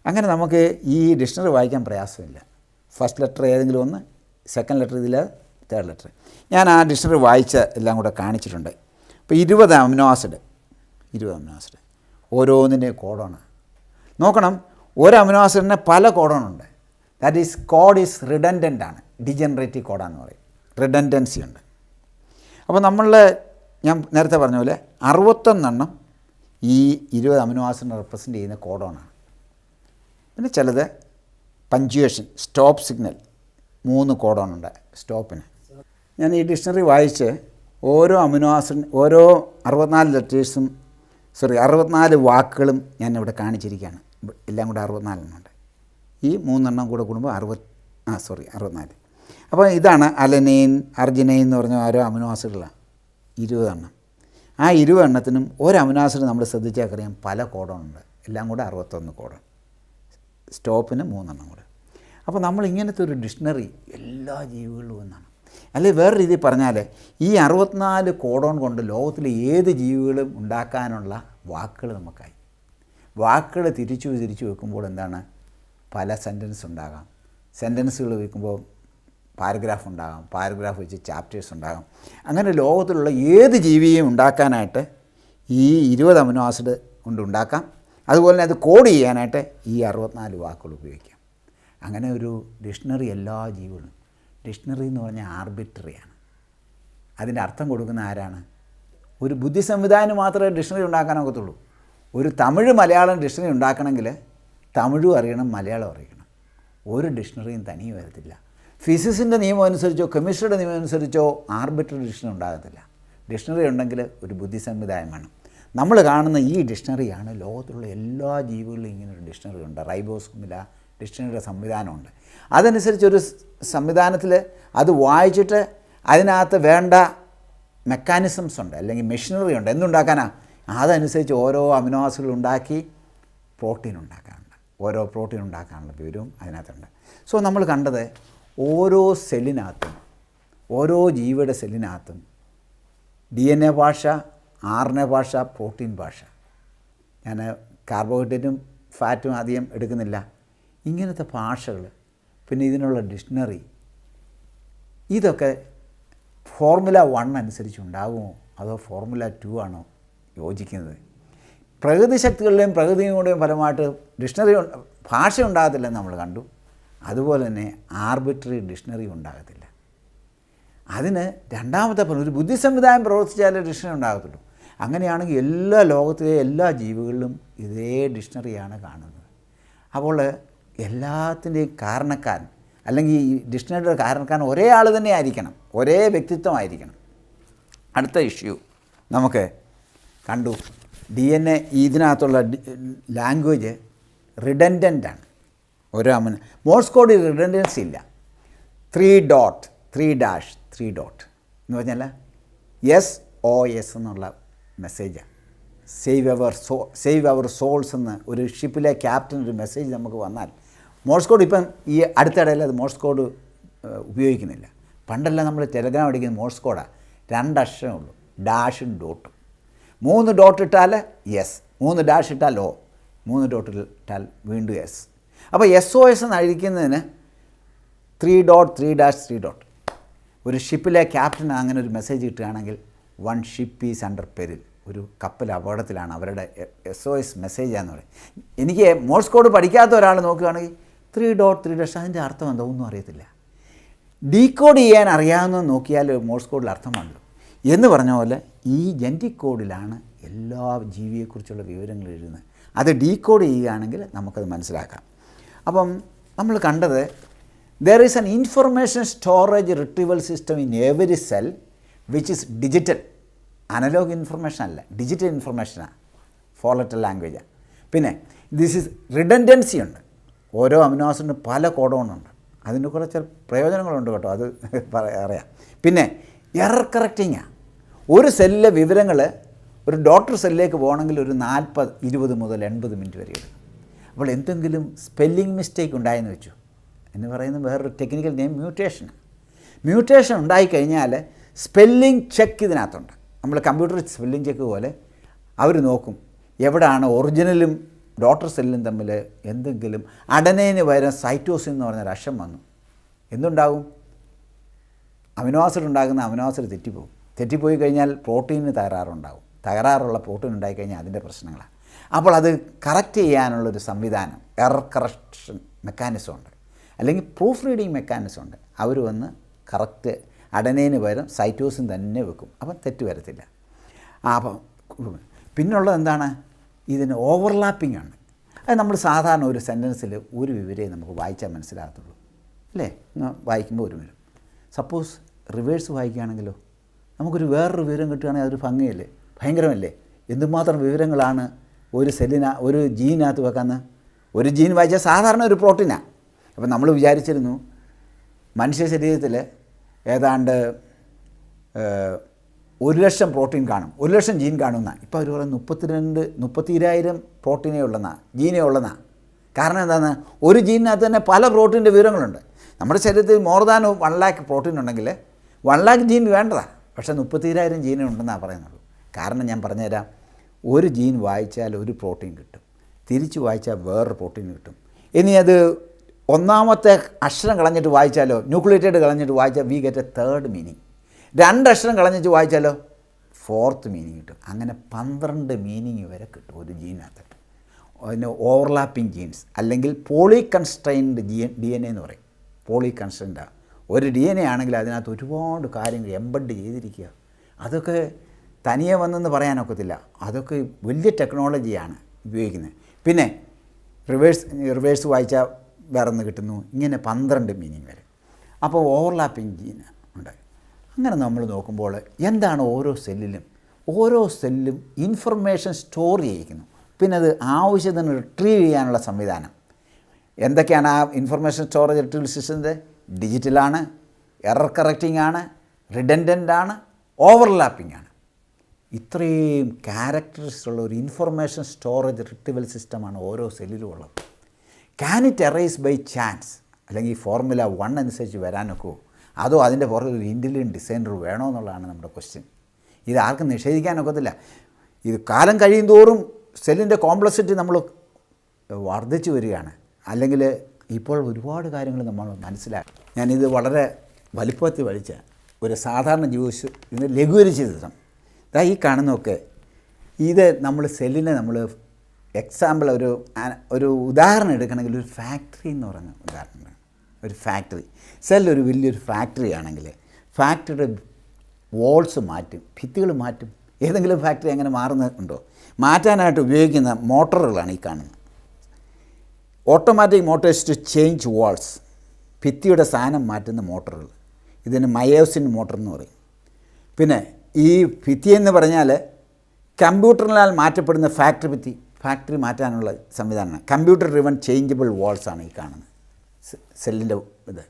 അങ്ങനെ നമുക്ക് ഈ ഡിക്ഷണറി വായിക്കാൻ പ്രയാസമില്ല. ഫസ്റ്റ് ലെറ്റർ ഏതെങ്കിലും ഒന്ന്, സെക്കൻഡ് ലെറ്റർ ഇതിൽ, തേർഡ് ലെറ്റർ. ഞാൻ ആ ഡിക്ഷണറി വായിച്ച എല്ലാം കൂടെ കാണിച്ചിട്ടുണ്ട്. ഇപ്പോൾ 20 അമിനോ ആസിഡ് ഓരോന്നിൻ്റെ കോഡോണ് നോക്കണം. ഒരു അമിനോ ആസിഡിന് പല കോഡോണുണ്ട്. That is code is redundant ആണ്. ഡിജനറേറ്റീവ് കോഡാന്ന് പറയും. റിഡൻഡൻസി ഉണ്ട്. അപ്പോൾ ഞാൻ നേരത്തെ പറഞ്ഞ പോലെ 61 ഈ 20 അമിനോ ആസിഡിനെ റെപ്രസെൻ്റ് ചെയ്യുന്ന കോഡോണാണ്. പിന്നെ ചിലത് പഞ്ച്വേഷൻ, സ്റ്റോപ്പ് സിഗ്നൽ, 3 കോഡോണുണ്ട് സ്റ്റോപ്പിന്. ഞാൻ ഈ ഡിക്ഷണറി വായിച്ച് ഓരോ അമിനോ ആസിഡ് ഓരോ 64 വാക്കുകളും ഞാൻ ഇവിടെ കാണിച്ചിരിക്കുകയാണ്. എല്ലാം കൂടെ 64 ഉണ്ട്. ഈ 3 കൂടെ കൂടുമ്പോൾ 64. അപ്പോൾ ഇതാണ് അലനൈൻ, അർജിനൈൻ എന്ന് പറഞ്ഞ ഓരോ അമിനോ ആസിഡുകളാണ്. 20 ആ 20 ഒരു അമിനോ ആസിഡ് നമ്മൾ ശ്രദ്ധിച്ചാൽ അറിയാം പല കോഡോണുണ്ട്. എല്ലാം കൂടെ 61 കോഡൺ, സ്റ്റോപ്പിന് 3 കൂടെ. അപ്പോൾ നമ്മൾ ഇങ്ങനത്തെ ഒരു ഡിക്ഷണറി എല്ലാ ജീവികളിലും എന്നാണ്. അല്ലെങ്കിൽ വേറെ രീതിയിൽ പറഞ്ഞാൽ ഈ 64 കോഡോൺ കൊണ്ട് ലോകത്തിലെ ഏത് ജീവികളും ഉണ്ടാക്കാനുള്ള വാക്കുകൾ നമുക്കായി. വാക്കുകൾ തിരിച്ചു വെക്കുമ്പോൾ എന്താണ്, പല സെൻറ്റൻസ് ഉണ്ടാകാം. സെൻറ്റൻസുകൾ വെക്കുമ്പോൾ പാരഗ്രാഫ് ഉണ്ടാകാം. പാരഗ്രാഫ് വെച്ച് ചാപ്റ്റേഴ്സ് ഉണ്ടാകാം. അങ്ങനെ ലോകത്തിലുള്ള ഏത് ജീവിയെയും ഉണ്ടാക്കാനായിട്ട് ഈ 20 അമിനോ ആസിഡ് കൊണ്ട് ഉണ്ടാക്കാം. അതുപോലെ തന്നെ അത് കോഡ് ചെയ്യാനായിട്ട് ഈ 64 വാക്കുകൾ ഉപയോഗിക്കാം. അങ്ങനെ ഒരു ഡിക്ഷണറി എല്ലാ ജീവികളും. ഡിക്ഷണറി എന്ന് പറഞ്ഞാൽ ആർബിട്രറിയാണ്. അതിൻ്റെ അർത്ഥം കൊടുക്കുന്ന ആരാണ്? ഒരു ബുദ്ധി സംവിധാനം മാത്രമേ ഡിക്ഷണറി ഉണ്ടാക്കാനൊക്കത്തുള്ളൂ. ഒരു തമിഴ് മലയാളം ഡിക്ഷണറി ഉണ്ടാക്കണമെങ്കിൽ തമിഴും അറിയണം, മലയാളം അറിയണം. ഒരു ഡിക്ഷണറിയും തനിയെ വരത്തില്ല. ഫിസിക്സിൻ്റെ നിയമം അനുസരിച്ചോ കെമിസ്ട്രിയുടെ നിയമം അനുസരിച്ചോ ആർബിട്രറി ഡിക്ഷണറി ഉണ്ടാകത്തില്ല. ഡിക്ഷണറി ഉണ്ടെങ്കിൽ ഒരു ബുദ്ധി സംവിധാനം വേണം. നമ്മൾ കാണുന്ന ഈ ഡിക്ഷണറിയാണ് ലോകത്തുള്ള എല്ലാ ജീവികളിലും ഇങ്ങനൊരു ഡിക്ഷണറി ഉണ്ട്. റൈബോസോമില ഡിക്ഷണറിയുടെ സംവിധാനമുണ്ട്. അതനുസരിച്ചൊരു സംവിധാനത്തിൽ അത് വായിച്ചിട്ട് അതിനകത്ത് വേണ്ട മെക്കാനിസംസ് ഉണ്ട്, അല്ലെങ്കിൽ മെഷീനറി ഉണ്ട്. എന്തുണ്ടാക്കാനാ? അതനുസരിച്ച് ഓരോ അമിനോ ആസിഡുകൾ ഉണ്ടാക്കി പ്രോട്ടീൻ ഉണ്ടാക്കാനുണ്ട്. ഓരോ പ്രോട്ടീൻ ഉണ്ടാക്കാനുള്ള വിവരവും അതിനകത്തുണ്ട്. സോ നമ്മൾ കണ്ടത് ഓരോ സെല്ലിനകത്തും, ഓരോ ജീവിയുടെ സെല്ലിനകത്തും DNA ഭാഷ, RNA ഭാഷ, പ്രോട്ടീൻ ഭാഷ. ഞാൻ കാർബോഹൈഡ്രേറ്റും ഫാറ്റും അധികം എടുക്കുന്നില്ല. ഇങ്ങനത്തെ ഭാഷകൾ, പിന്നെ ഇതിനുള്ള ഡിക്ഷണറി, ഇതൊക്കെ ഫോർമുല 1 അനുസരിച്ച് ഉണ്ടാകുമോ അതോ ഫോർമുല 2 ആണോ യോജിക്കുന്നത്? പ്രകൃതി ശക്തികളുടെയും പ്രകൃതിയുടെയും ഫലമായിട്ട് ഡിക്ഷണറി ഭാഷ ഉണ്ടാകത്തില്ലെന്ന് നമ്മൾ കണ്ടു. അതുപോലെ തന്നെ ആർബിട്രറി ഡിക്ഷണറി ഉണ്ടാകത്തില്ല. അതിന് രണ്ടാമത്തെ ഒരു ബുദ്ധി സംവിധാനം പ്രവർത്തിച്ചാലേ ഡിക്ഷണറി ഉണ്ടാകത്തുള്ളൂ. അങ്ങനെയാണെങ്കിൽ എല്ലാ ലോകത്തിലെ എല്ലാ ജീവികളിലും ഇതേ ഡിക്ഷണറിയാണ് കാണുന്നത്. അപ്പോൾ എല്ലാത്തിൻ്റെയും കാരണക്കാരൻ, അല്ലെങ്കിൽ ഈ ഡിക്ഷണറിയുടെ കാരണക്കാരൻ ഒരേ ആൾ തന്നെ ആയിരിക്കണം, ഒരേ വ്യക്തിത്വമായിരിക്കണം. അടുത്ത ഇഷ്യൂ നമുക്ക് കണ്ടു. DNA ഇതിനകത്തുള്ള ലാംഗ്വേജ് റിഡൻഡൻ്റാണ്. ഓരോ മോഴ്സ് കോഡിൽ റിഡൻഡൻസി ഇല്ല. 3.3-3 എന്ന് പറഞ്ഞാൽ SOS എന്നുള്ള മെസ്സേജാണ്. സേവ് അവർ സോൾസ് എന്ന് ഒരു ഷിപ്പിലെ ക്യാപ്റ്റൻ ഒരു മെസ്സേജ് നമുക്ക് വന്നാൽ മോഴ്സ് കോഡ് ഇപ്പം ഈ അടുത്തിടയിൽ അത് മോഴ്സ് കോഡ് ഉപയോഗിക്കുന്നില്ല. പണ്ടെല്ലാം നമ്മൾ ടെലഗ്രാം അടിക്കുന്ന മോഴ്സ് കോഡാണ്. 2 അക്ഷരമേ ഉള്ളൂ, ഡാഷും ഡോട്ടും. 3 ഡോട്ട് ഇട്ടാൽ യെസ്, 3 ഡാഷ് ഇട്ടാൽ ഓ, 3 ഡോട്ട് ഇട്ടാൽ വീണ്ടും യെസ്. അപ്പോൾ SOS എന്ന് അഴിക്കുന്നതിന് 3.3-3. ഒരു ഷിപ്പിലെ ക്യാപ്റ്റൻ അങ്ങനെ ഒരു മെസ്സേജ് കിട്ടുകയാണെങ്കിൽ 1 ഷിപ്പ് ഈസ് അണ്ടർ പെരിൽ, ഒരു കപ്പൽ അപകടത്തിലാണ്, അവരുടെ SOS മെസ്സേജാന്ന് പറയും. എനിക്ക് മോഴ്സ് കോഡ് പഠിക്കാത്ത ഒരാൾ നോക്കുകയാണെങ്കിൽ 3.3 അതിൻ്റെ അർത്ഥം എന്താ ഒന്നും അറിയത്തില്ല. ഡീകോഡ് ചെയ്യാൻ അറിയാവുന്ന നോക്കിയാൽ മോഴ്സ് കോഡിൽ അർത്ഥമുണ്ടല്ലോ എന്ന് പറഞ്ഞ പോലെ ഈ ജനറ്റിക് കോഡിലാണ് എല്ലാ ജീവിയെക്കുറിച്ചുള്ള വിവരങ്ങൾ എഴുതുന്നത്. അത് ഡീകോഡ് ചെയ്യുകയാണെങ്കിൽ നമുക്കത് മനസ്സിലാക്കാം. അപ്പം നമ്മൾ കണ്ടത് there is an information storage retrieval system in every cell which is digital. Analog information അല്ല, ഡിജിറ്റൽ ഇൻഫർമേഷനാണ്, 4 ലെറ്റർ ലാംഗ്വേജാണ്. പിന്നെ ദിസ് ഈസ് റിഡൻഡൻസി ഉണ്ട്. ഓരോ അമിനോ ആസിഡിന് പല കോഡോണുണ്ട്. അതിന് കുറച്ച് പ്രയോജനങ്ങളുണ്ട് കേട്ടോ, അത് അറിയാം. പിന്നെ എറർ കറക്റ്റിങ്ങാണ്. ഒരു സെല്ലിലെ വിവരങ്ങൾ ഒരു ഡോക്ടർ സെല്ലിലേക്ക് പോകണമെങ്കിൽ ഒരു 20 മുതൽ 80 മിനിറ്റ് വരെ എടുക്കും. അപ്പോൾ എന്തെങ്കിലും സ്പെല്ലിംഗ് മിസ്റ്റേക്ക് ഉണ്ടായെന്ന് വെച്ചു എന്ന് പറയുന്നത് വേറൊരു ടെക്നിക്കൽ നെയിം മ്യൂട്ടേഷൻ ഉണ്ടായിക്കഴിഞ്ഞാൽ സ്പെല്ലിംഗ് ചെക്ക് ഇതിനകത്തുണ്ട്. നമ്മൾ കമ്പ്യൂട്ടർ സ്പെല്ലിംഗ് ചെക്ക് പോലെ അവർ നോക്കും എവിടെയാണ് ഒറിജിനലും ഡോക്ടർ സെല്ലും തമ്മിൽ എന്തെങ്കിലും അഡനൈന് പകരം സൈറ്റോസിൻ എന്ന് പറഞ്ഞൊരു അക്ഷം വന്നു, എന്തുണ്ടാകും? അമിനോ ആസിഡ് ഉണ്ടാകുന്ന അമിനോ ആസിഡ് തെറ്റിപ്പോയി കഴിഞ്ഞാൽ പ്രോട്ടീനിന് തകരാറുള്ള പ്രോട്ടീൻ ഉണ്ടായിക്കഴിഞ്ഞാൽ അതിൻ്റെ പ്രശ്നങ്ങളാണ്. അപ്പോൾ അത് കറക്റ്റ് ചെയ്യാനുള്ളൊരു സംവിധാനം, എറർ കറക്ഷൻ മെക്കാനിസം ഉണ്ട്, അല്ലെങ്കിൽ പ്രൂഫ് റീഡിങ് മെക്കാനിസം ഉണ്ട്. അവർ വന്ന് കറക്റ്റ് അഡനൈന് പകരം സൈറ്റോസിൻ തന്നെ വെക്കും, അപ്പം തെറ്റ് വരത്തില്ല. അപ്പം പിന്നുള്ളത് എന്താണ്? ഇതിന് ഓവർലാപ്പിംഗ് ആണ്. അത് നമ്മൾ സാധാരണ ഒരു സെൻറ്റൻസിൽ ഒരു വിവരമേ നമുക്ക് വായിച്ചാൽ മനസ്സിലാകത്തുള്ളൂ, അല്ലേ? വായിക്കുമ്പോൾ ഒരു വരും. സപ്പോസ് റിവേഴ്സ് വായിക്കുകയാണെങ്കിലോ, നമുക്കൊരു വേറൊരു വിവരം കിട്ടുകയാണെങ്കിൽ അതൊരു ഭംഗിയല്ലേ, ഭയങ്കരമല്ലേ? എന്തുമാത്രം വിവരങ്ങളാണ് ഒരു ജീനകത്ത് വെക്കാന്ന്. ഒരു ജീൻ വായിച്ചാൽ സാധാരണ ഒരു പ്രോട്ടീനാണ്. അപ്പം നമ്മൾ വിചാരിച്ചിരുന്നു മനുഷ്യ ശരീരത്തിൽ ഏതാണ്ട് 1,00,000 പ്രോട്ടീൻ കാണും, 1,00,000 ജീൻ കാണുമെന്നാണ്. ഇപ്പോൾ അവർ പറയുന്നത് 32,000 പ്രോട്ടീനേ ഉള്ളെന്നാണ്, ജീനേ ഉള്ളെന്നാണ്. കാരണം എന്താണ്? ഒരു ജീനിനകത്ത് തന്നെ പല പ്രോട്ടീൻ്റെ വിവരങ്ങളുണ്ട്. നമ്മുടെ ശരീരത്തിൽ മോർ ദാൻ 1,00,000 പ്രോട്ടീൻ ഉണ്ടെങ്കിൽ 1,00,000 ജീൻ വേണ്ടതാണ്, പക്ഷേ 32,000 ജീൻ ഉണ്ടെന്നാണ് പറയുന്നുള്ളൂ. കാരണം ഞാൻ പറഞ്ഞുതരാം. ഒരു ജീൻ വായിച്ചാൽ ഒരു പ്രോട്ടീൻ കിട്ടും, തിരിച്ച് വായിച്ചാൽ വേറൊരു പ്രോട്ടീൻ കിട്ടും. ഇനി അത് ഒന്നാമത്തെ അക്ഷരം കളഞ്ഞിട്ട് വായിച്ചാലോ, ന്യൂക്ലിയേറ്റഡ് കളഞ്ഞിട്ട് വായിച്ചാൽ we get A third meaning. 2 അക്ഷരം കളഞ്ഞിട്ട് വായിച്ചാലോ 4th മീനിങ് കിട്ടും. അങ്ങനെ 12 മീനിങ് വരെ കിട്ടും ഒരു ജീനകത്ത്. അതിന് ഓവർലാപ്പിംഗ് ജീൻസ് അല്ലെങ്കിൽ പോളികൺസ്ട്രെയിൻഡ് DNA എന്ന് പറയും. പോളികൺസ്ട്രെയിൻഡാണ് ഒരു DNA ആണെങ്കിൽ അതിനകത്ത് ഒരുപാട് കാര്യങ്ങൾ എംബഡ് ചെയ്തിരിക്കുക. അതൊക്കെ തനിയെ വന്നെന്ന് പറയാനൊക്കത്തില്ല, അതൊക്കെ വലിയ ടെക്നോളജിയാണ് ഉപയോഗിക്കുന്നത്. പിന്നെ റിവേഴ്സ് വായിച്ചാൽ വേറെ ഒന്ന് കിട്ടുന്നു, ഇങ്ങനെ 12 മീനിങ് വരെ. അപ്പോൾ ഓവർലാപ്പിംഗ് ജീൻ ഉണ്ട്. അങ്ങനെ നമ്മൾ നോക്കുമ്പോൾ എന്താണ് ഓരോ സെല്ലിലും ഇൻഫർമേഷൻ സ്റ്റോർ ചെയ്യിക്കുന്നു. പിന്നെ അത് ആവശ്യത്തിന് റിട്രീവ് ചെയ്യാനുള്ള സംവിധാനം. എന്തൊക്കെയാണ് ആ ഇൻഫർമേഷൻ സ്റ്റോറേജ് റിട്രീവൽ സിസ്റ്റത്തിൻ്റെ? ഡിജിറ്റലാണ്, എറർ കറക്റ്റിംഗ് ആണ്, റിഡൻഡൻ്റ് ആണ്, ഓവർലാപ്പിംഗ് ആണ്. ഇത്രയും ക്യാരക്ടറിസ്റ്റിക് ഉള്ള ഒരു ഇൻഫർമേഷൻ സ്റ്റോറേജ് റിട്രീവൽ സിസ്റ്റമാണ് ഓരോ സെല്ലിലും ഉള്ളത്. Can it arise by chance, അല്ലെങ്കിൽ ഫോർമുല 1 അനുസരിച്ച് വരാനൊക്കെയോ, അതോ അതിൻ്റെ പുറത്ത് ഒരു ഇൻ്റലിജൻറ്റ് ഡിസൈനർ വേണോ എന്നുള്ളതാണ് നമ്മുടെ ക്വസ്റ്റ്യൻ. ഇത് ആർക്കും നിഷേധിക്കാനൊക്കത്തില്ല. ഇത് കാലം കഴിയും തോറും സെല്ലിൻ്റെ കോംപ്ലക്സിറ്റി നമ്മൾ വർദ്ധിച്ചു വരികയാണ്. അല്ലെങ്കിൽ ഇപ്പോൾ ഒരുപാട് കാര്യങ്ങൾ നമ്മൾ മനസ്സിലാക്കി. ഞാനിത് വളരെ വലിപ്പത്തിൽ വലിച്ച ഒരു സാധാരണ ജ്യൂസ് ഇതിന് ലഘൂകരിച്ച് തരാം. ഇതാ ഈ കാണുന്നതൊക്കെ ഇത് നമ്മൾ സെല്ലിനെ നമ്മൾ എക്സാമ്പിൾ ഒരു ഉദാഹരണം എടുക്കണമെങ്കിൽ ഒരു ഫാക്ടറി എന്ന് പറഞ്ഞ ഉദാഹരണം. ഒരു ഫാക്ടറി ഒരു വലിയൊരു ഫാക്ടറി ആണെങ്കിൽ ഫാക്ടറിയുടെ വോൾസ് മാറ്റും, ഭിത്തികൾ മാറ്റും. ഏതെങ്കിലും ഫാക്ടറി അങ്ങനെ മാറുന്നുണ്ടോ? മാറ്റാനായിട്ട് ഉപയോഗിക്കുന്ന മോട്ടറുകളാണ് ഈ കാണുന്നത്. Automatic motors to change walls, ഭിത്തിയുടെ സ്ഥാനം മാറ്റുന്ന മോട്ടറുകൾ. ഇതിന് മയോസിൻ മോട്ടർ എന്ന് പറയും. പിന്നെ ഈ ഭിത്തി എന്ന് പറഞ്ഞാൽ കമ്പ്യൂട്ടറിനാൽ മാറ്റപ്പെടുന്ന ഫാക്ടറി മാറ്റാനുള്ള സംവിധാനമാണ്. കമ്പ്യൂട്ടർ ഡ്രിവൺ ചേഞ്ചബിൾ വാൾസാണ് ഈ കാണുന്നത് സെല്ലിൻ്റെ ഇത്.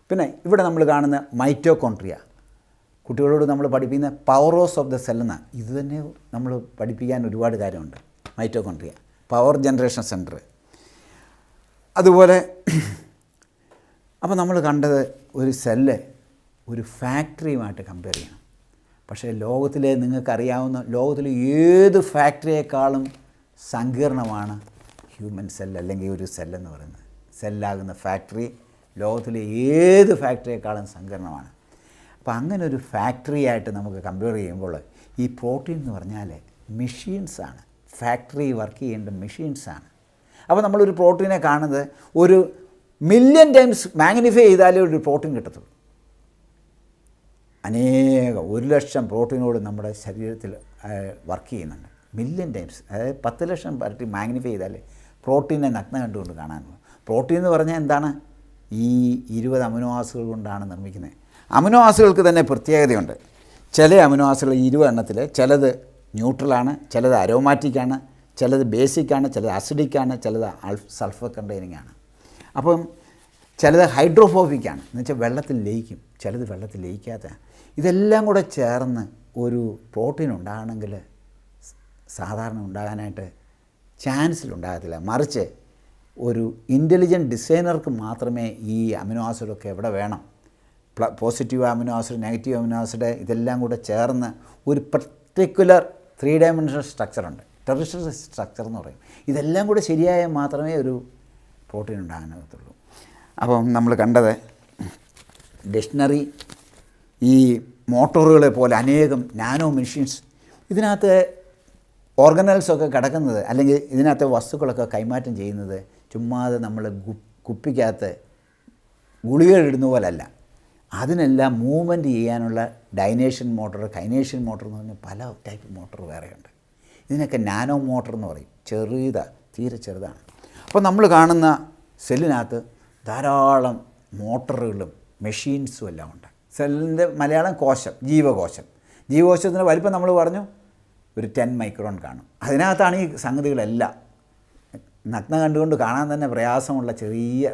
പിന്നെ ഇവിടെ നമ്മൾ കാണുന്ന മൈറ്റോകോൺട്രിയ, കുട്ടികളോട് നമ്മൾ പഠിപ്പിക്കുന്ന പവറോസ് ഓഫ് ദ സെൽ എന്നാണ്. ഇത് തന്നെ നമ്മൾ പഠിപ്പിക്കാൻ ഒരുപാട് കാര്യമുണ്ട്. Mitochondria, power generation centre. അതുപോലെ അപ്പോൾ നമ്മൾ കണ്ടത് ഒരു സെല്ല് ഒരു ഫാക്ടറിയുമായിട്ട് കമ്പയർ ചെയ്യണം. പക്ഷേ നിങ്ങൾക്കറിയാവുന്ന ലോകത്തിലെ ഏത് ഫാക്ടറിയേക്കാളും സങ്കീർണമാണ് ഹ്യൂമൻ സെൽ, അല്ലെങ്കിൽ ഒരു സെല്ലെന്ന് പറയുന്നത്. സെല്ലാകുന്ന ഫാക്ടറി ലോകത്തിലെ ഏത് ഫാക്ടറിയേക്കാളും സങ്കീർണമാണ്. അപ്പോൾ അങ്ങനെ ഒരു ഫാക്ടറിയായിട്ട് നമുക്ക് കമ്പയർ ചെയ്യുമ്പോൾ ഈ പ്രോട്ടീൻ എന്ന് പറഞ്ഞാൽ മെഷീൻസാണ്, ഫാക്ടറി വർക്ക് ചെയ്യേണ്ട മെഷീൻസാണ്. അപ്പോൾ നമ്മളൊരു പ്രോട്ടീനെ കാണുന്നത് 1,000,000 ടൈംസ് മാഗ്നിഫൈ ചെയ്താലേ ഒരു പ്രോട്ടീൻ കിട്ടത്തുള്ളൂ. 1,00,000 പ്രോട്ടീനോട് നമ്മുടെ ശരീരത്തിൽ വർക്ക് ചെയ്യുന്നുണ്ട്. 1,000,000 ടൈംസ്, അതായത് 10,00,000 ഇരട്ടി മാഗ്നിഫൈ ചെയ്താലേ പ്രോട്ടീനെ നഗ്നം കണ്ടുകൊണ്ട് കാണാനുള്ളൂ. പ്രോട്ടീൻ എന്ന് പറഞ്ഞാൽ എന്താണ്? ഈ 20 അമിനോ ആസിഡുകൾ കൊണ്ടാണ് നിർമ്മിക്കുന്നത്. അമിനോ ആസിഡുകൾക്ക് തന്നെ പ്രത്യേകതയുണ്ട്. ചില അമിനോ ആസിഡുകൾ 20 എണ്ണത്തിൽ ചിലത് ന്യൂട്രലാണ്, ചിലത് അരോമാറ്റിക്കാണ്, ചിലത് ബേസിക്കാണ്, ചിലത് അസിഡിക്കാണ്, ചിലത് സൾഫർ കണ്ടെയ്നിങ് ആണ്. അപ്പം ചിലത് ഹൈഡ്രോഫോബിക്കാണ്, എന്നുവെച്ചാൽ വെള്ളത്തിൽ ലയിക്കും, ചിലത് വെള്ളത്തിൽ ലയിക്കാത്ത. ഇതെല്ലാം കൂടെ ചേർന്ന് ഒരു പ്രോട്ടീൻ ഉണ്ടാകണമെങ്കിൽ സാധാരണ ഉണ്ടാകാനായിട്ട് ചാൻസിലുണ്ടാകത്തില്ല. മറിച്ച് ഒരു ഇൻ്റലിജൻറ്റ് ഡിസൈനർക്ക് മാത്രമേ ഈ അമിനോ ആസിഡൊക്കെ എവിടെ വേണം, positive amino acid, negative amino acid ഇതെല്ലാം കൂടെ ചേർന്ന് ഒരു പർട്ടിക്കുലർ 3 ഡയമെൻഷണൽ സ്ട്രക്ചറുണ്ട്, ടെറിഷറി സ്ട്രക്ചർ എന്ന് പറയും. ഇതെല്ലാം കൂടെ ശരിയായാൽ മാത്രമേ ഒരു പ്രോട്ടീൻ ഉണ്ടാകാനാകത്തുള്ളൂ. അപ്പം നമ്മൾ കണ്ടത് ഡിക്ഷണറി, ഈ മോട്ടോറുകളെ പോലെ അനേകം നാനോ മെഷീൻസ്, ഇതിനകത്ത് ഓർഗനൽസൊക്കെ കിടക്കുന്നത്, അല്ലെങ്കിൽ ഇതിനകത്ത് വസ്തുക്കളൊക്കെ കൈമാറ്റം ചെയ്യുന്നത് ചുമ്മാതെ നമ്മൾ കുപ്പിക്കകത്ത് ഗുളികകൾ ഇടുന്ന പോലല്ല. അതിനെല്ലാം മൂവ്മെൻറ്റ് ചെയ്യാനുള്ള ഡൈനേഷൻ മോട്ടർ, കൈനേഷൻ മോട്ടർ എന്ന് പറഞ്ഞാൽ പല ടൈപ്പ് മോട്ടർ വേറെയുണ്ട്. ഇതിനൊക്കെ നാനോ മോട്ടർ എന്ന് പറയും. തീരെ ചെറുതാണ്. അപ്പോൾ നമ്മൾ കാണുന്ന സെല്ലിനകത്ത് ധാരാളം മോട്ടറുകളും മെഷീൻസും എല്ലാം ഉണ്ട്. സെല്ലിൻ്റെ മലയാളം കോശം, ജീവകോശം. ജീവകോശത്തിൻ്റെ വലിപ്പം നമ്മൾ പറഞ്ഞു ഒരു 10 മൈക്രോൺ കാണും. അതിനകത്താണ് ഈ സംഗതികളെല്ലാം. നഗ്ന കണ്ടുകൊണ്ട് കാണാൻ തന്നെ പ്രയാസമുള്ള ചെറിയ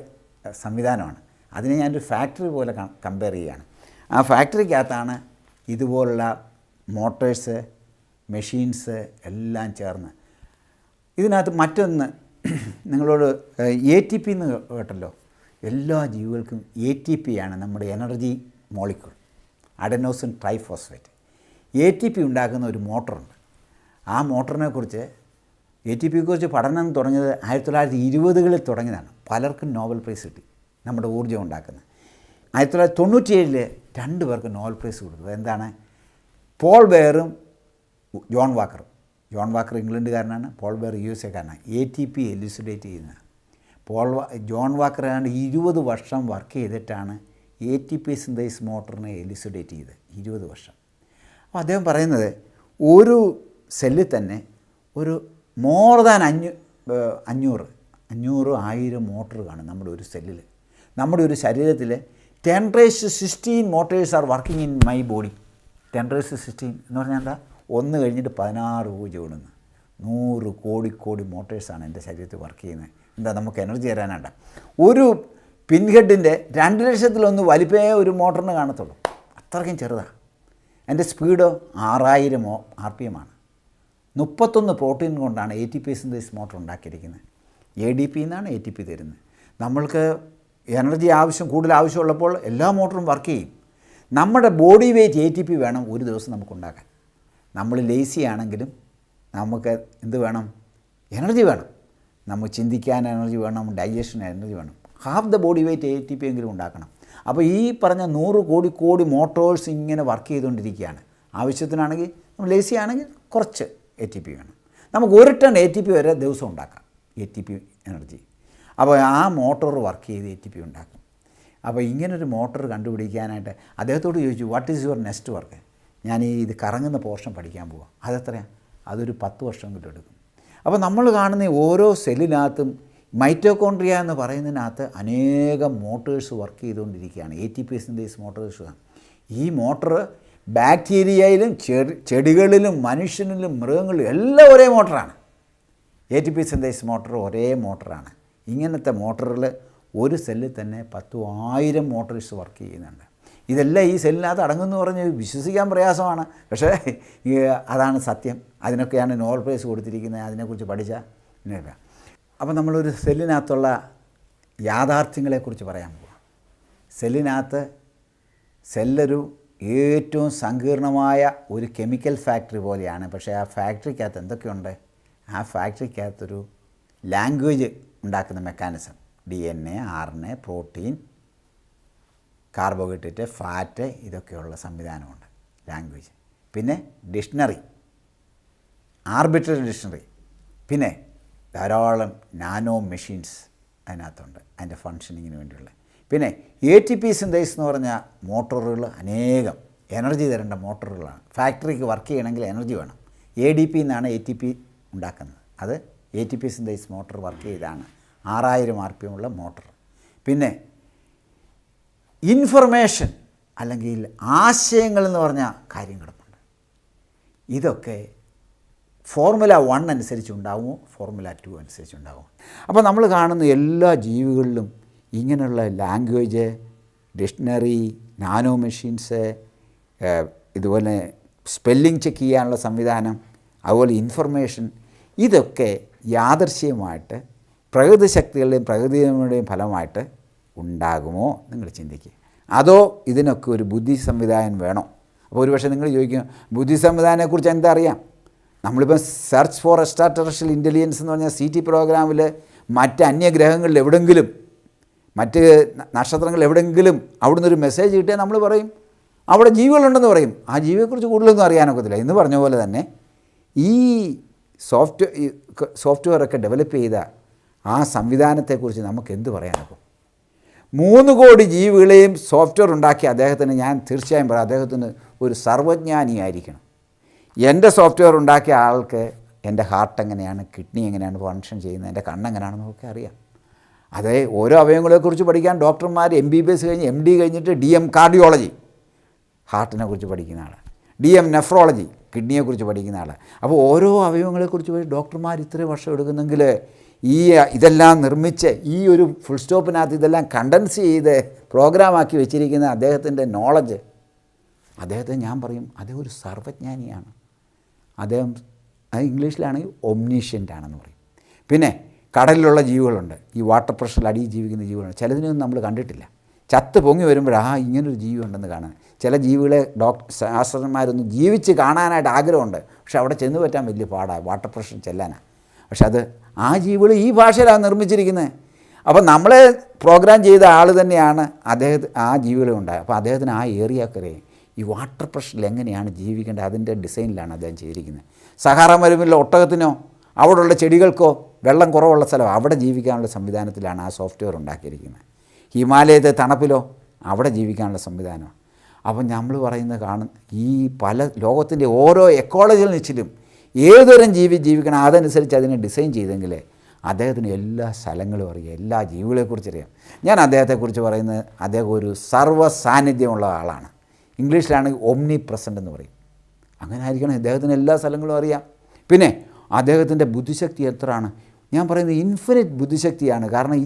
സംവിധാനമാണ്. അതിനെ ഞാനൊരു ഫാക്ടറി പോലെ കമ്പയർ ചെയ്യുകയാണ്. ആ ഫാക്ടറിക്കകത്താണ് ഇതുപോലുള്ള മോട്ടേഴ്സ്, മെഷീൻസ് എല്ലാം ചേർന്ന്. ഇതിനകത്ത് മറ്റൊന്ന് നിങ്ങളോട് ATP എന്ന് കേട്ടല്ലോ. എല്ലാ ജീവികൾക്കും ATP ആണ് നമ്മുടെ എനർജി മോളിക്യൂൾ, അഡനോസിൻ ട്രൈഫോസ്ഫേറ്റ്. ATP ഉണ്ടാക്കുന്ന ഒരു മോട്ടറുണ്ട്. ആ മോട്ടറിനെ കുറിച്ച്, ATPയെക്കുറിച്ച് പഠനം തുടങ്ങിയത് 1920കളിൽ തുടങ്ങിയതാണ്. പലർക്കും നോബൽ പ്രൈസ് കിട്ടി നമ്മുടെ ഊർജ്ജം ഉണ്ടാക്കുന്നത്. 1997 2 പേർക്ക് നോബൽ പ്രൈസ് കൊടുത്തത്. എന്താണ്? പോൾ ബെയറും ജോൺ വാക്കറും. ജോൺ വാക്കർ ഇംഗ്ലണ്ടുകാരനാണ്, പോൾ ബെയർ USA-കാരനാണ്. ATP എലിസിഡേറ്റ് ചെയ്യുന്നത്. ജോൺ വാക്കർ ഏതാണ്ട് 20 വർഷം വർക്ക് ചെയ്തിട്ടാണ് ATP സിന്തേസ് മോട്ടറിനെ എലിസിഡേറ്റ് ചെയ്ത്. 20 വർഷം. അപ്പോൾ അദ്ദേഹം പറയുന്നത് ഒരു സെല്ലിൽ തന്നെ ഒരു മോർ ദാൻ 500,000 മോട്ടർ കാണും നമ്മുടെ ഒരു സെല്ലിൽ. നമ്മുടെ ഒരു ശരീരത്തിൽ 10⁻16 motors are working in my body. 10⁻16 എന്ന് പറഞ്ഞാൽ എന്താ? 1 കഴിഞ്ഞിട്ട് 16 ഊർജ്ജം ഇടുന്നു. 100 കോടി മോട്ടേഴ്സാണ് എൻ്റെ ശരീരത്തിൽ വർക്ക് ചെയ്യുന്നത്. എന്താ? നമുക്ക് എനർജി തരാനായിട്ട്. ഒരു പിൻഹെഡിൻ്റെ 2 ലക്ഷത്തിലൊന്ന് വലിപ്പേ ഒരു മോട്ടറിന് കാണത്തുള്ളൂ. അത്രയ്ക്കും ചെറുതാണ്. എൻ്റെ സ്പീഡ് 6000 RPM ആണ്. 31 പ്രോട്ടീൻ കൊണ്ടാണ് ATP സിന്തേസ് മോട്ടർ ഉണ്ടാക്കിയിരിക്കുന്നത്. ADP എന്നാണ് ATP തരുന്നത്. നമ്മൾക്ക് എനർജി കൂടുതൽ ആവശ്യമുള്ളപ്പോൾ എല്ലാ മോട്ടറും വർക്ക് ചെയ്യും. നമ്മുടെ ബോഡി വെയ്റ്റ് ATP വേണം ഒരു ദിവസം നമുക്കുണ്ടാക്കാൻ. നമ്മൾ ലേസി ആണെങ്കിലും നമുക്ക് എന്ത് വേണം? എനർജി വേണം. നമുക്ക് ചിന്തിക്കാൻ എനർജി വേണം, ഡൈജഷൻ എനർജി വേണം. Half the body weight ATP എങ്കിലും ഉണ്ടാക്കണം. അപ്പോൾ ഈ പറഞ്ഞ 100 കോടി മോട്ടോഴ്സ് ഇങ്ങനെ വർക്ക് ചെയ്തുകൊണ്ടിരിക്കുകയാണ്. ആവശ്യത്തിനാണെങ്കിൽ നമ്മൾ ലേസി ആണെങ്കിൽ കുറച്ച് ATP വേണം. നമുക്ക് 1 ടൺ ATP വരെ ദിവസം ഉണ്ടാക്കാം, ATP എനർജി. അപ്പോൾ ആ മോട്ടോർ വർക്ക് ചെയ്ത് ATP ഉണ്ടാക്കും. അപ്പോൾ ഇങ്ങനൊരു മോട്ടോർ കണ്ടുപിടിക്കാനായിട്ട് അദ്ദേഹത്തോട് ചോദിച്ചു, what is your next work? ഞാൻ ഇത് കറങ്ങുന്ന പോർഷൻ പഠിക്കാൻ പോവാം. അതെത്രയാണ്? അതൊരു 10 വർഷം കൊണ്ട് എടുക്കും. അപ്പോൾ നമ്മൾ കാണുന്ന ഓരോ സെല്ലിനകത്തും മൈറ്റോകോൺട്രിയ എന്ന് പറയുന്നതിനകത്ത് അനേകം മോട്ടേഴ്സ് വർക്ക് ചെയ്തുകൊണ്ടിരിക്കുകയാണ്. ATP സിന്തേസ് മോട്ടോഴ്സാണ്. ഈ മോട്ടർ ബാക്ടീരിയയിലും ചെടികളിലും മനുഷ്യനിലും മൃഗങ്ങളിലും എല്ലാം ഒരേ മോട്ടറാണ്. ATP സിന്തേസ് മോട്ടർ ഒരേ മോട്ടറാണ്. ഇങ്ങനത്തെ മോട്ടറിൽ ഒരു സെല്ലിൽ തന്നെ 10,000 മോട്ടോഴ്സ് വർക്ക് ചെയ്യുന്നുണ്ട്. ഇതെല്ലാം ഈ സെല്ലിനകത്ത് അടങ്ങുമെന്ന് പറഞ്ഞ് വിശ്വസിക്കാൻ പ്രയാസമാണ്. പക്ഷേ അതാണ് സത്യം. അതിനൊക്കെയാണ് നോബൽ പ്രൈസ് കൊടുത്തിരിക്കുന്നത്. അതിനെക്കുറിച്ച് പഠിച്ചാൽ ഇങ്ങനെയൊക്കെ. അപ്പോൾ നമ്മളൊരു സെല്ലിനകത്തുള്ള യാഥാർത്ഥ്യങ്ങളെക്കുറിച്ച് പറയാൻ പോവാം. സെല്ലൊരു ഏറ്റവും സങ്കീർണമായ ഒരു കെമിക്കൽ ഫാക്ടറി പോലെയാണ്. പക്ഷേ ആ ഫാക്ടറിക്കകത്ത് എന്തൊക്കെയുണ്ട്? ആ ഫാക്ടറിക്കകത്തൊരു ലാംഗ്വേജ് ഉണ്ടാക്കുന്ന mechanism, DNA, RNA, protein, carbohydrate, fat, ഇതൊക്കെയുള്ള സംവിധാനമുണ്ട്, ലാംഗ്വേജ്. പിന്നെ ഡിക്ഷണറി, ആർബിട്രറി ഡിക്ഷണറി. പിന്നെ ധാരാളം നാനോ മെഷീൻസ് അതിനകത്തുണ്ട്, അതിൻ്റെ ഫങ്ഷനിങ്ങിന് വേണ്ടിയുള്ള. പിന്നെ ATP സിന്തേസ് എന്ന് പറഞ്ഞ മോട്ടോറുകൾ അനേകം എനർജി തരേണ്ട മോട്ടോറുകളാണ്. ഫാക്ടറിക്ക് വർക്ക് ചെയ്യണമെങ്കിൽ എനർജി വേണം. ADP എന്നാണ് ATP ഉണ്ടാക്കുന്നത്. അത് ATP സിന്തേസ് മോട്ടോർ വർക്ക് ചെയ്താണ് 6000 RPM ഉള്ള മോട്ടോർ. പിന്നെ ഇൻഫർമേഷൻ അല്ലെങ്കിൽ ആശയങ്ങൾ എന്ന് പറഞ്ഞ കാര്യം കിടപ്പുണ്ട്. ഇതൊക്കെ ഫോർമുല 1 അനുസരിച്ചുണ്ടാവുമോ, ഫോർമുല 2 അനുസരിച്ചുണ്ടാവുമോ? അപ്പോൾ നമ്മൾ കാണുന്ന എല്ലാ ജീവികളിലും ഇങ്ങനെയുള്ള ലാംഗ്വേജ്, ഡിക്ഷണറി, നാനോ മെഷീൻസ്, ഇതുപോലെ സ്പെല്ലിംഗ് ചെക്ക് ചെയ്യാനുള്ള സംവിധാനം, അതുപോലെ ഇൻഫർമേഷൻ, ഇതൊക്കെ യാദൃശ്ചികമായിട്ട് പ്രകൃതി ശക്തികളുടെയും പ്രകൃതിയുടെയും ഫലമായിട്ട് ഉണ്ടാകുമോ നിങ്ങൾ ചിന്തിക്കുക. അതോ ഇതിനൊക്കെ ഒരു ബുദ്ധി സംവിധാനം വേണോ? അപ്പോൾ ഒരുപക്ഷെ നിങ്ങൾ ചോദിക്കും, ബുദ്ധി സംവിധാനത്തെക്കുറിച്ച് എന്താ അറിയാം? നമ്മളിപ്പോൾ search for extra terrestrial intelligence എന്ന് പറഞ്ഞാൽ CT പ്രോഗ്രാമിൽ മറ്റ് അന്യഗ്രഹങ്ങളിൽ എവിടെയെങ്കിലും, മറ്റ് നക്ഷത്രങ്ങളിൽ എവിടെയെങ്കിലും അവിടുന്ന് ഒരു മെസ്സേജ് കിട്ടിയാൽ നമ്മൾ പറയും അവിടെ ജീവികളുണ്ടെന്ന് പറയും. ആ ജീവിയെക്കുറിച്ച് കൂടുതലൊന്നും അറിയാനൊക്കത്തില്ല. എന്ന് പറഞ്ഞ പോലെ തന്നെ ഈ സോഫ്റ്റ്വെയറൊക്കെ ഡെവലപ്പ് ചെയ്ത ആ സംവിധാനത്തെക്കുറിച്ച് നമുക്ക് എന്ത് പറയാനൊക്കും? 3 കോടി ജീവികളെയും സോഫ്റ്റ്വെയർ ഉണ്ടാക്കിയ അദ്ദേഹത്തിന് ഞാൻ തീർച്ചയായും പറയാം, അദ്ദേഹത്തിന് ഒരു സർവ്വജ്ഞാനിയായിരിക്കണം. എൻ്റെ സോഫ്റ്റ്വെയർ ഉണ്ടാക്കിയ ആൾക്ക് എൻ്റെ ഹാർട്ട് എങ്ങനെയാണ്, കിഡ്നി എങ്ങനെയാണ് ഫങ്ഷൻ ചെയ്യുന്നത്, എൻ്റെ കണ്ണെങ്ങനെയാണെന്നൊക്കെ അറിയാം. അതേ ഓരോ അവയവങ്ങളെക്കുറിച്ച് പഠിക്കാൻ ഡോക്ടർമാർ MBBS കഴിഞ്ഞ് MD കഴിഞ്ഞിട്ട് DM കാർഡിയോളജി ഹാർട്ടിനെ കുറിച്ച് പഠിക്കുന്ന ആൾ, DM നെഫ്രോളജി കിഡ്നിയെക്കുറിച്ച് പഠിക്കുന്ന ആൾ. അപ്പോൾ ഓരോ അവയവങ്ങളെക്കുറിച്ച് പോയി ഡോക്ടർമാർ ഇത്രയും വർഷം എടുക്കുന്നെങ്കിൽ ഇതെല്ലാം നിർമ്മിച്ച് ഈ ഒരു ഫുൾ സ്റ്റോപ്പിനകത്ത് ഇതെല്ലാം കണ്ടൻസ് ചെയ്ത് പ്രോഗ്രാമാക്കി വെച്ചിരിക്കുന്ന അദ്ദേഹത്തിൻ്റെ നോളജ്, അദ്ദേഹത്തെ ഞാൻ പറയും അദ്ദേഹം ഒരു സർവ്വജ്ഞാനിയാണ്. അദ്ദേഹം ഇംഗ്ലീഷിലാണെങ്കിൽ ഒംനീഷ്യൻ്റ് ആണെന്ന് പറയും. പിന്നെ കടലിലുള്ള ജീവികളുണ്ട്, ഈ വാട്ടർ പ്രഷറിൽ അടിയിൽ ജീവിക്കുന്ന ജീവികളുണ്ട്. ചിലതിനൊന്നും നമ്മൾ കണ്ടിട്ടില്ല. ചത്ത് പൊങ്ങി വരുമ്പോഴാണ് ഇങ്ങനൊരു ജീവി ഉണ്ടെന്ന് കാണുന്നത്. ചില ജീവികളെ ശാസ്ത്രജ്ഞന്മാരൊന്നും ജീവിച്ച് കാണാനായിട്ട് ആഗ്രഹമുണ്ട്, പക്ഷെ അവിടെ ചെന്ന് പറ്റാൻ വലിയ പാടാണ്, വാട്ടർ പ്രഷർ ചെല്ലാനാണ്. പക്ഷെ അത് ആ ജീവികൾ ഈ ഭാഷയിലാണ് നിർമ്മിച്ചിരിക്കുന്നത്. അപ്പോൾ നമ്മളെ പ്രോഗ്രാം ചെയ്ത ആൾ തന്നെയാണ് ആ ജീവികളെ ഉണ്ടായത്. അപ്പോൾ അദ്ദേഹത്തിന് ആ ഏരിയക്കറിയാം ഈ വാട്ടർ പ്രഷറിൽ എങ്ങനെയാണ് ജീവിക്കേണ്ടത്, അതിൻ്റെ ഡിസൈനിലാണ് അദ്ദേഹം ചെയ്തിരിക്കുന്നത്. സഹാറ മരുഭൂമിയിലെ ഒട്ടകത്തിനോ അവിടെയുള്ള ചെടികൾക്കോ വെള്ളം കുറവുള്ള സ്ഥലമോ അവിടെ ജീവിക്കാനുള്ള സംവിധാനത്തിലാണ് ആ സോഫ്റ്റ്വെയർ ഉണ്ടാക്കിയിരിക്കുന്നത്. ഹിമാലയത്തെ തണുപ്പിലോ അവിടെ ജീവിക്കാനുള്ള സംവിധാനം. അപ്പം നമ്മൾ പറയുന്നത് ഈ പല ലോകത്തിൻ്റെ ഓരോ എക്കോളജിയിൽ നിച്ചിലും ഏതൊരം ജീവിക്കണം അതനുസരിച്ച് അതിനെ ഡിസൈൻ ചെയ്തെങ്കിൽ അദ്ദേഹത്തിന് എല്ലാ സ്ഥലങ്ങളും അറിയാം, എല്ലാ ജീവികളെക്കുറിച്ച് അറിയാം. ഞാൻ അദ്ദേഹത്തെക്കുറിച്ച് പറയുന്നത് അദ്ദേഹം ഒരു സർവ്വ സാന്നിധ്യമുള്ള ആളാണ്. ഇംഗ്ലീഷിലാണെങ്കിൽ ഒംനി പ്രസൻ്റ് എന്ന് പറയും. അങ്ങനെ ആയിരിക്കണം. അദ്ദേഹത്തിന് എല്ലാ സ്ഥലങ്ങളും അറിയാം. പിന്നെ അദ്ദേഹത്തിൻ്റെ ബുദ്ധിശക്തി എത്രയാണ്? ഞാൻ പറയുന്നത് ഇൻഫിനിറ്റ് ബുദ്ധിശക്തിയാണ്. കാരണം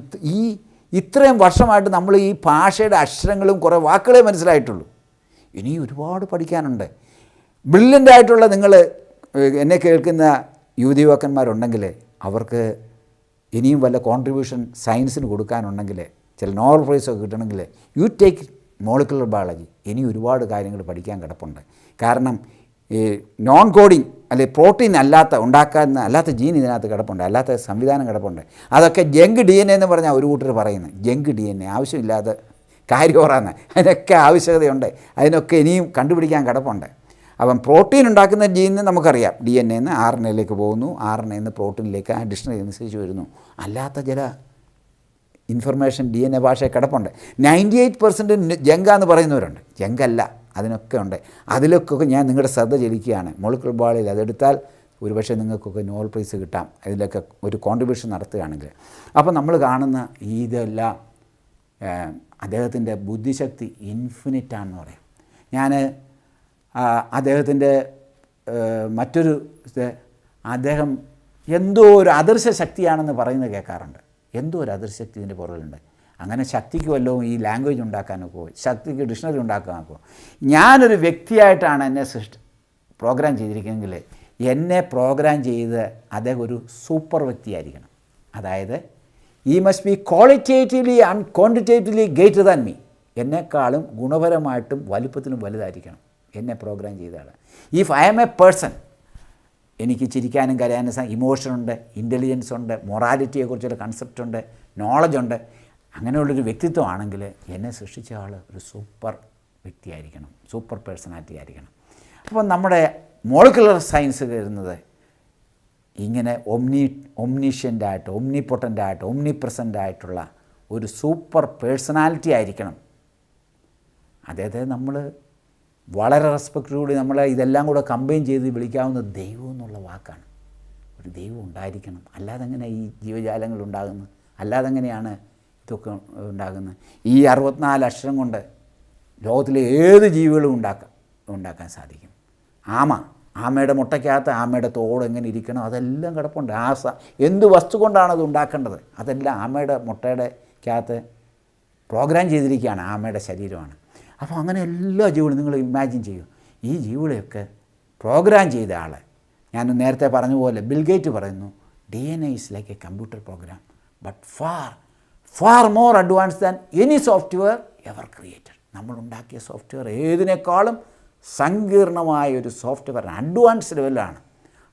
ഇത്രയും വർഷമായിട്ട് നമ്മൾ ഈ ഭാഷയുടെ അക്ഷരങ്ങളും കുറേ വാക്കുകളെ മനസ്സിലായിട്ടുള്ളൂ. ഇനി ഒരുപാട് പഠിക്കാനുണ്ട്. ബ്രില്യൻ്റായിട്ടുള്ള നിങ്ങൾ എന്നെ കേൾക്കുന്ന യുവതീവാക്കന്മാരുണ്ടെങ്കിൽ അവർക്ക് ഇനിയും വല്ല കോൺട്രിബ്യൂഷൻ സയൻസിന് കൊടുക്കാനുണ്ടെങ്കിൽ, ചില നോബൽ പ്രൈസൊക്കെ കിട്ടണമെങ്കിൽ യു ടേക്ക് മോളിക്കുലർ ബയോളജി. ഇനി ഒരുപാട് കാര്യങ്ങൾ പഠിക്കാൻ കിടപ്പുണ്ട്. കാരണം ഈ നോൺ കോഡിങ് അല്ലെ പ്രോട്ടീൻ അല്ലാത്ത ജീൻ ഇതിനകത്ത് കിടപ്പുണ്ട്, അല്ലാത്ത സംവിധാനം കിടപ്പുണ്ട്. അതൊക്കെ ജങ്ക് DNA എന്ന് പറഞ്ഞാൽ ഒരു കൂട്ടർ പറയുന്നത് ജങ്ക് DNA ആവശ്യമില്ലാത്ത കാര്യോറാന്ന്. അതിനൊക്കെ ആവശ്യകതയുണ്ട്, അതിനൊക്കെ ഇനിയും കണ്ടുപിടിക്കാൻ കിടപ്പുണ്ട്. അപ്പം പ്രോട്ടീൻ ഉണ്ടാക്കുന്ന ജീനിന് നമുക്കറിയാം DNA നിന്ന് RNAയിലേക്ക് പോകുന്നു, RNA നിന്ന് പ്രോട്ടീനിലേക്ക് ആ ഡിക്ഷണറി അനുസരിച്ച് വരുന്നു. അല്ലാത്ത ചില ഇൻഫർമേഷൻ DNA ഭാഷയിൽ കിടപ്പുണ്ട്. 98% ജങ്കാന്ന് പറയുന്നവരുണ്ട്, ജങ്കല്ല, അതിനൊക്കെ ഉണ്ട്. അതിലൊക്കെ ഞാൻ നിങ്ങളുടെ ശ്രദ്ധ ചെലുക്കുകയാണ്. മോളിക്കുലർ ബയോളജിയിൽ അതെടുത്താൽ ഒരുപക്ഷെ നിങ്ങൾക്കൊക്കെ നോബൽ പ്രൈസ് കിട്ടാം, അതിലൊക്കെ ഒരു കോൺട്രിബ്യൂഷൻ നടത്തുകയാണെങ്കിൽ. അപ്പോൾ നമ്മൾ കാണുന്ന ഇതെല്ലാം അദ്ദേഹത്തിൻ്റെ ബുദ്ധിശക്തി ഇൻഫിനിറ്റാണെന്ന് പറയും. ഞാൻ അദ്ദേഹത്തിൻ്റെ മറ്റൊരു അദ്ദേഹം എന്തോ ഒരു അദൃശ്യ ശക്തിയാണെന്ന് പറയുന്നത് കേൾക്കാറുണ്ട്. എന്തോ ഒരു അദൃശ്യ ശക്തി ഇതിൻ്റെ പുറകിലുണ്ട്. അങ്ങനെ ശക്തിക്ക് വല്ലതും ഈ ലാംഗ്വേജ് ഉണ്ടാക്കാനൊക്കെ, ശക്തിക്ക് ഡിക്ഷണറി ഉണ്ടാക്കാനൊക്കെ. ഞാനൊരു വ്യക്തിയായിട്ടാണ് എന്നെ പ്രോഗ്രാം ചെയ്തിരിക്കുന്നതെങ്കിൽ എന്നെ പ്രോഗ്രാം ചെയ്ത് അദ്ദേഹം ഒരു സൂപ്പർ വ്യക്തിയായിരിക്കണം. അതായത് ഈ must be qualitatively and quantitatively greater than me. എന്നെക്കാളും ഗുണപരമായിട്ടും വലുപ്പത്തിലും വലുതായിരിക്കണം എന്നെ പ്രോഗ്രാം ചെയ്ത ആൾ. If I am a person, എനിക്ക് ചിരിക്കാനും കരയാനും ഇമോഷനുണ്ട്, ഇൻ്റലിജൻസ് ഉണ്ട്, മൊറാലിറ്റിയെക്കുറിച്ചുള്ള കൺസെപ്റ്റുണ്ട്, നോളജുണ്ട്. അങ്ങനെയുള്ളൊരു വ്യക്തിത്വമാണെങ്കിൽ എന്നെ സൃഷ്ടിച്ച ആൾ ഒരു സൂപ്പർ വ്യക്തിയായിരിക്കണം, സൂപ്പർ പേഴ്സണാലിറ്റി ആയിരിക്കണം. അപ്പോൾ നമ്മുടെ മോളിക്കുലർ സയൻസ് വരുന്നത് ഇങ്ങനെ ഒംനീഷ്യൻ്റായിട്ട്, ഒംനിപൊട്ടൻ്റായിട്ട്, ഒംനിപ്രസൻ്റായിട്ടുള്ള ഒരു സൂപ്പർ പേഴ്സണാലിറ്റി ആയിരിക്കണം. അദ്ദേഹത്തെ നമ്മൾ വളരെ റെസ്പെക്റ്റോടുകൂടി നമ്മളെ ഇതെല്ലാം കൂടെ കമ്പൈൻ ചെയ്ത് വിളിക്കാവുന്ന ദൈവം എന്നുള്ള വാക്കാണ്. ഒരു ദൈവം ഉണ്ടായിരിക്കണം. അല്ലാതെ എങ്ങനെ ഈ ജീവജാലങ്ങൾ ഉണ്ടാകുന്നത്? അല്ലാതെ എങ്ങനെയാണ് ഇതൊക്കെ ഉണ്ടാകുന്നത്? ഈ 64 അക്ഷരം കൊണ്ട് ലോകത്തിലെ ഏത് ജീവികളും ഉണ്ടാക്കാൻ സാധിക്കും. ആമയുടെ മുട്ടയ്ക്കകത്ത് ആമയുടെ തോട് എങ്ങനെ ഇരിക്കണം അതെല്ലാം കിടപ്പുണ്ട്. എന്ത് വസ്തു കൊണ്ടാണ് അത് ഉണ്ടാക്കേണ്ടത് അതെല്ലാം ആമയുടെ മുട്ടയുടെ അകത്ത് പ്രോഗ്രാം ചെയ്തിരിക്കുകയാണ്, ആ അമ്മയുടെ ശരീരമാണ്. അപ്പോൾ അങ്ങനെ എല്ലാ ജീവികളും നിങ്ങൾ ഇമാജിൻ ചെയ്യൂ, ഈ ജീവികളെയൊക്കെ പ്രോഗ്രാം ചെയ്ത ആൾ. ഞാൻ നേരത്തെ പറഞ്ഞ പോലെ ബിൽഗേറ്റ് പറയുന്നു, DNA is like a computer program, but far more advanced than any software ever created. നമ്മളുണ്ടാക്കിയ സോഫ്റ്റ്വെയർ ഏതിനേക്കാളും സങ്കീർണമായ ഒരു സോഫ്റ്റ്വെയർ, അഡ്വാൻസ് ലെവലാണ്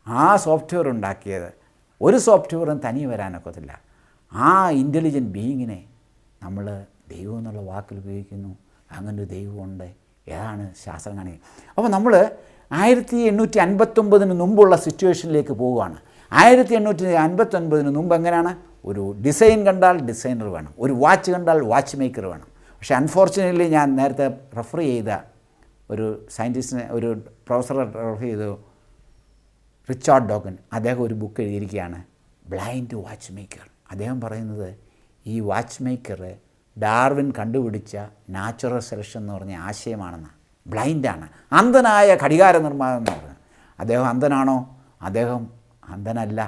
ആ സോഫ്റ്റ്വെയർ ഉണ്ടാക്കിയത്. ഒരു സോഫ്റ്റ്വെയറും തനിയെ വരാനൊക്കത്തില്ല. ആ ഇൻ്റലിജൻറ്റ് ബീയിങ്ങിനെ നമ്മൾ ദൈവം എന്നുള്ള വാക്കിൽ ഉപയോഗിക്കുന്നു. അങ്ങനൊരു ദൈവമുണ്ട്, ഏതാണ് ശാസ്ത്രം കാണിക്കുന്നത്. അപ്പോൾ നമ്മൾ 1859 മുമ്പുള്ള സിറ്റുവേഷനിലേക്ക് പോവുകയാണ്. 1859 മുമ്പ് എങ്ങനെയാണ്? ഒരു ഡിസൈൻ കണ്ടാൽ ഡിസൈനർ വേണം, ഒരു വാച്ച് കണ്ടാൽ വാച്ച് മേക്കർ വേണം. പക്ഷേ അൺഫോർച്ചുനേറ്റ്ലി ഞാൻ നേരത്തെ റെഫർ ചെയ്ത ഒരു സയൻറ്റിസ്റ്റിനെ, ഒരു പ്രൊഫസറെ റെഫർ ചെയ്തു, റിച്ചാർഡ് ഡോക്കൻ. അദ്ദേഹം ഒരു ബുക്ക് എഴുതിയിരിക്കുകയാണ്, ബ്ലൈൻഡ് വാച്ച് മേക്കർ. അദ്ദേഹം പറയുന്നത് ഈ വാച്ച് മേക്കർ ഡാർവിൻ കണ്ടുപിടിച്ച നാച്ചുറൽ സെലക്ഷൻ എന്ന് പറഞ്ഞ ആശയമാണെന്ന്. ബ്ലൈൻഡാണ്, അന്ധനായ ഘടികാര നിർമ്മാണം എന്ന് പറഞ്ഞത്. അദ്ദേഹം അന്ധനാണോ? അദ്ദേഹം അന്ധനല്ല.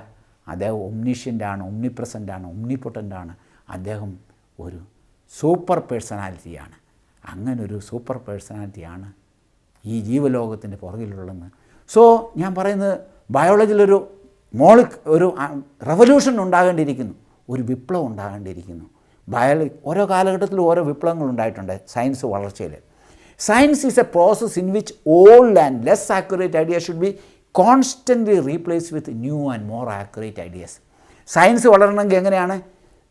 അദ്ദേഹം ഒംനിഷ്യൻ്റാണ്, ഒംനിപ്രസൻ്റാണ്, ഒംനിപൊട്ടൻ്റാണ്. അദ്ദേഹം ഒരു സൂപ്പർ പേഴ്സണാലിറ്റിയാണ്. അങ്ങനൊരു സൂപ്പർ പേഴ്സണാലിറ്റിയാണ് ഈ ജീവലോകത്തിൻ്റെ പുറകിലുള്ളതെന്ന്. സോ ഞാൻ പറയുന്നത് ബയോളജിയിലൊരു ഒരു റെവല്യൂഷൻ ഉണ്ടാകേണ്ടിയിരിക്കുന്നു, ഒരു വിപ്ലവം ഉണ്ടാകേണ്ടിയിരിക്കുന്നു. ഓരോ കാലഘട്ടത്തിലും ഓരോ വിപ്ലവങ്ങൾ ഉണ്ടായിട്ടുണ്ട് സയൻസ് വളർച്ചയിൽ. Science is a process in which old and less accurate ideas should be constantly replace with new and more accurate ideas. Science വളരണമെങ്കിൽ എങ്ങനെയാണ്?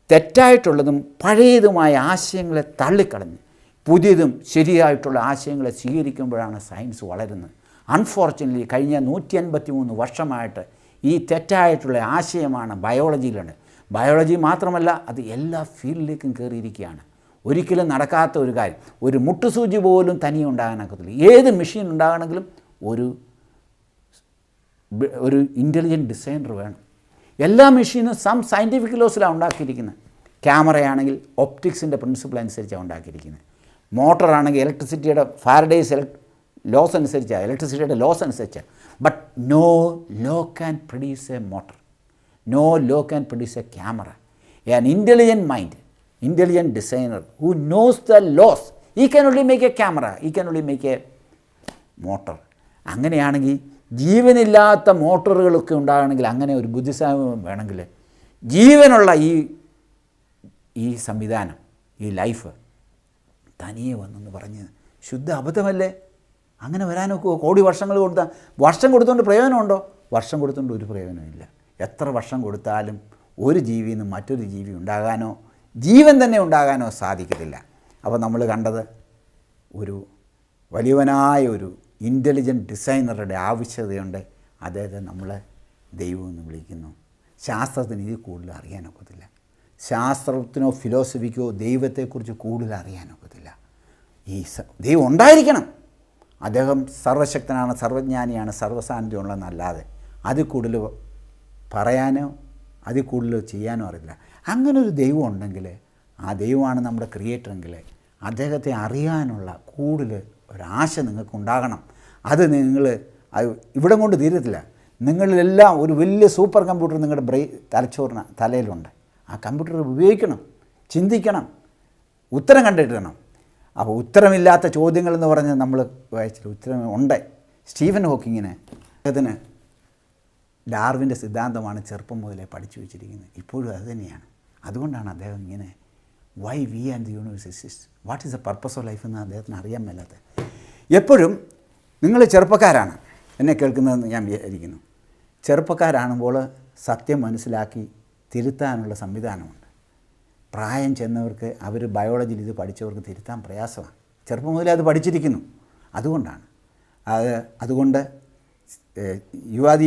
തെറ്റായിട്ടുള്ളതും പഴയതുമായ ആശയങ്ങളെ തള്ളിക്കളഞ്ഞ് പുതിയതും ശരിയായിട്ടുള്ള ആശയങ്ങളെ സ്വീകരിക്കുമ്പോഴാണ് സയൻസ് വളരുന്നത്. അൺഫോർച്യുനേറ്റ്ലി കഴിഞ്ഞ 153 വർഷമായിട്ട് ഈ തെറ്റായിട്ടുള്ള ആശയമാണ് ബയോളജിയിലുണ്ട്. ബയോളജി മാത്രമല്ല, അത് എല്ലാ ഫീൽഡിലേക്കും കയറിയിരിക്കുകയാണ്. ഒരിക്കലും നടക്കാത്ത ഒരു കാര്യം. ഒരു മുട്ടുസൂചി പോലും തനിയെ ഉണ്ടാകാനൊക്കത്തില്ല. ഏത് മെഷീൻ ഉണ്ടാകണമെങ്കിലും ഒരു ഇൻ്റലിജൻറ്റ് ഡിസൈനർ വേണം. എല്ലാ മെഷീനും സയൻറ്റിഫിക് ലോസിലാണ് ഉണ്ടാക്കിയിരിക്കുന്നത്. ക്യാമറയാണെങ്കിൽ ഒപ്റ്റിക്സിൻ്റെ പ്രിൻസിപ്പിൾ അനുസരിച്ചാണ് ഉണ്ടാക്കിയിരിക്കുന്നത്. മോട്ടറാണെങ്കിൽ ഇലക്ട്രിസിറ്റിയുടെ ഫാരഡേസ് ലോസ് അനുസരിച്ചാണ്, ഇലക്ട്രിസിറ്റിയുടെ ലോസ് അനുസരിച്ചാണ്. But no law can produce a motor, no law can produce a camera. An intelligent mind, intelligent designer who knows the laws, he can only make a camera, he can only make a motor. അങ്ങനെയാണെങ്കിൽ ജീവനില്ലാത്ത മോട്ടോറുകളൊക്കെ ഉണ്ടാകണമെങ്കിൽ, അങ്ങനെ ഒരു ബുദ്ധിസാമം വേണമെങ്കിൽ, ജീവനുള്ള ഈ സംവിധാനം, ഈ ലൈഫ് തനിയെ വന്നെന്ന് പറഞ്ഞ് ശുദ്ധ അബദ്ധമല്ലേ? അങ്ങനെ വരാനൊക്കെ കോടി വർഷങ്ങൾ കൊടുത്താൽ, വർഷം കൊടുത്തുകൊണ്ട് പ്രയോജനമുണ്ടോ? വർഷം കൊടുത്തുകൊണ്ട് ഒരു പ്രയോജനമില്ല. എത്ര വർഷം കൊടുത്താലും ഒരു ജീവിയിൽ നിന്ന് മറ്റൊരു ജീവി ഉണ്ടാകാനോ ജീവൻ തന്നെ ഉണ്ടാകാനോ സാധിക്കത്തില്ല. അപ്പോൾ നമ്മൾ കണ്ടത് ഒരു വലിയവനായ ഒരു ഇൻ്റലിജൻറ്റ് ഡിസൈനറുടെ ആവശ്യകതയുണ്ട്. അദ്ദേഹത്തെ നമ്മൾ ദൈവം എന്ന് വിളിക്കുന്നു. ശാസ്ത്രത്തിന് ഇതിൽ കൂടുതൽ അറിയാനൊക്കത്തില്ല. ശാസ്ത്രത്തിനോ ഫിലോസഫിക്കോ ദൈവത്തെക്കുറിച്ച് കൂടുതൽ അറിയാനൊക്കത്തില്ല. ദൈവം ഉണ്ടായിരിക്കണം. അദ്ദേഹം സർവശക്തനാണ്, സർവജ്ഞാനിയാണ്, സർവസാന്നിധ്യമുള്ളതെന്നല്ലാതെ അതിൽ കൂടുതൽ പറയാനോ അതിൽ കൂടുതൽ ചെയ്യാനോ അറിയില്ല. അങ്ങനൊരു ദൈവം ഉണ്ടെങ്കിൽ, ആ ദൈവമാണ് നമ്മുടെ ക്രിയേറ്ററെങ്കിൽ, അദ്ദേഹത്തെ അറിയാനുള്ള കൂടുതൽ ഒരാശ നിങ്ങൾക്കുണ്ടാകണം. അത് ഇവിടെ കൊണ്ട് തീരത്തില്ല. നിങ്ങളിലെല്ലാം ഒരു വലിയ സൂപ്പർ കമ്പ്യൂട്ടർ നിങ്ങളുടെ തലയിലുണ്ട്. ആ കമ്പ്യൂട്ടർ ഉപയോഗിക്കണം, ചിന്തിക്കണം, ഉത്തരം കണ്ടെത്തണം. അപ്പോൾ ഉത്തരമില്ലാത്ത ചോദ്യങ്ങളെന്ന് പറഞ്ഞ് നമ്മൾ വായിച്ചില്ല, ഉത്തരം ഉണ്ട്. സ്റ്റീഫൻ ഹോക്കിങ്ങിന് അദ്ദേഹത്തിന് ഡാർവിൻ്റെ സിദ്ധാന്തമാണ് ചെറുപ്പം മുതലേ പഠിച്ചു വെച്ചിരിക്കുന്നത്. ഇപ്പോഴും അത് തന്നെയാണ്. അതുകൊണ്ടാണ് അദ്ദേഹം ഇങ്ങനെ why we and the universe exist, what is the purpose of life എന്ന് അദ്ദേഹത്തിന് അറിയാൻ മേലാത്ത. എപ്പോഴും നിങ്ങൾ ചെറുപ്പക്കാരാണ് എന്നെ കേൾക്കുന്നതെന്ന് ഞാൻ വിചാരിക്കുന്നു. ചെറുപ്പക്കാരാകുമ്പോൾ സത്യം മനസ്സിലാക്കി തിരുത്താനുള്ള സംവിധാനമുണ്ട്. പ്രായം ചെന്നവർക്ക്, അവർ ബയോളജിയിൽ ഇത് പഠിച്ചവർക്ക് തിരുത്താൻ പ്രയാസമാണ്. ചെറുപ്പം മുതലേ അത് പഠിച്ചിരിക്കുന്നു. അതുകൊണ്ട്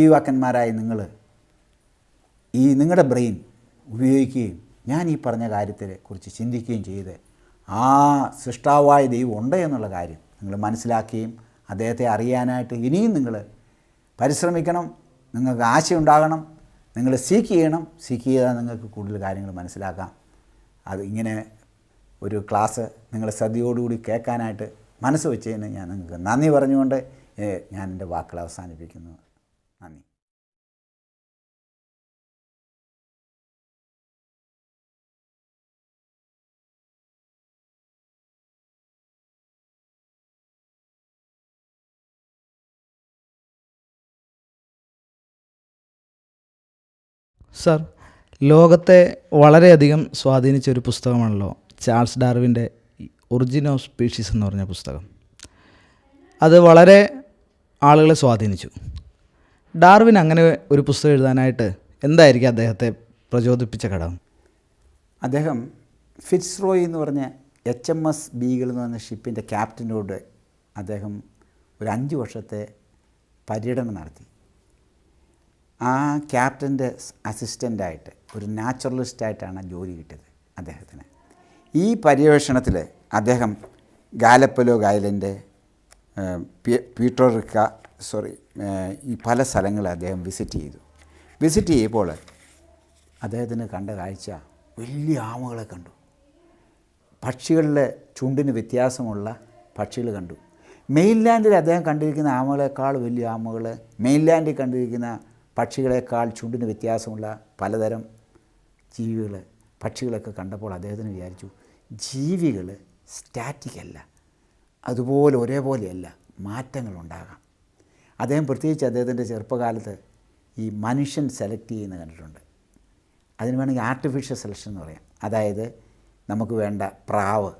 യുവാക്കന്മാരായ നിങ്ങൾ നിങ്ങളുടെ ബ്രെയിൻ ഉപയോഗിക്കുകയും ഞാൻ ഈ പറഞ്ഞ കാര്യത്തെക്കുറിച്ച് ചിന്തിക്കുകയും ചെയ്ത് ആ സൃഷ്ടാവായ ദൈവം ഉണ്ട് എന്നുള്ള കാര്യം നിങ്ങൾ മനസ്സിലാക്കുകയും അദ്ദേഹത്തെ അറിയാനായിട്ട് ഇനിയും നിങ്ങൾ പരിശ്രമിക്കണം. നിങ്ങൾക്ക് ആശയുണ്ടാകണം, നിങ്ങൾ സീക്ക് ചെയ്യണം. സീക്ക് ചെയ്താൽ നിങ്ങൾക്ക് കൂടുതൽ കാര്യങ്ങൾ മനസ്സിലാക്കാം. അത് ഇങ്ങനെ ഒരു ക്ലാസ് നിങ്ങൾ ശ്രദ്ധയോടുകൂടി കേൾക്കാനായിട്ട് മനസ്സ് വെച്ചതിന് ഞാൻ നിങ്ങൾക്ക് നന്ദി പറഞ്ഞുകൊണ്ട് ഞാൻ എൻ്റെ വാക്കുകൾ അവസാനിപ്പിക്കുന്നു. നന്ദി. സർ, ലോകത്തെ വളരെയധികം സ്വാധീനിച്ച ഒരു പുസ്തകമാണല്ലോ ചാൾസ് ഡാർവിൻ്റെ ഒറിജിൻ ഓഫ് സ്പീഷീസ് എന്ന് പറഞ്ഞ പുസ്തകം. അത് വളരെ ആളുകളെ സ്വാധീനിച്ചു. ഡാർവിൻ അങ്ങനെ ഒരു പുസ്തകം എഴുതാനായിട്ട് എന്തായിരിക്കും അദ്ദേഹത്തെ പ്രചോദിപ്പിച്ച ഘടകം? അദ്ദേഹം ഫിറ്റ്സ് റോയ് എന്ന് പറഞ്ഞ HMS ബീഗിൾ എന്ന് പറഞ്ഞ ഷിപ്പിൻ്റെ ക്യാപ്റ്റനോട് അദ്ദേഹം ഒരു 5 വർഷത്തെ പര്യടനം നടത്തി. ആ ക്യാപ്റ്റൻ്റെ അസിസ്റ്റൻ്റായിട്ട് ഒരു നാച്ചുറലിസ്റ്റായിട്ടാണ് ജോലി കിട്ടിയത് അദ്ദേഹത്തിന്. ഈ പര്യവേഷണത്തിൽ അദ്ദേഹം ഗാലപ്പലോഗ് ഐലൻഡ്, പീട്ടോറിക്ക ഈ പല സ്ഥലങ്ങൾ അദ്ദേഹം വിസിറ്റ് ചെയ്തപ്പോൾ അദ്ദേഹത്തിന് കണ്ട കാഴ്ച വലിയ ആമകളെ കണ്ടു. പക്ഷികളിലെ ചുണ്ടിന് വ്യത്യാസമുള്ള പക്ഷികൾ കണ്ടു. മെയിൻലാൻഡിൽ അദ്ദേഹം കണ്ടിരിക്കുന്ന ആമകളെക്കാൾ വലിയ ആമകൾ, മെയിൻലാൻഡിൽ കണ്ടിരിക്കുന്ന പക്ഷികളെക്കാൾ ചുണ്ടിന് വ്യത്യാസമുള്ള പലതരം ജീവികൾ, പക്ഷികളൊക്കെ കണ്ടപ്പോൾ അദ്ദേഹത്തിന് വിചാരിച്ചു, ജീവികൾ സ്റ്റാറ്റിക് അല്ല, അതുപോലെ ഒരേപോലെയല്ല, മാറ്റങ്ങളുണ്ടാകാം. അദ്ദേഹം പ്രത്യേകിച്ച് അദ്ദേഹത്തിൻ്റെ ചെറുപ്പകാലത്ത് ഈ മനുഷ്യൻ സെലക്ട് ചെയ്യുന്നത് കണ്ടിട്ടുണ്ട്. അതിന് വേണമെങ്കിൽ ആർട്ടിഫിഷ്യൽ സെലക്ഷൻ എന്ന് പറയാം. അതായത് നമുക്ക് വേണ്ട പ്രാവ്,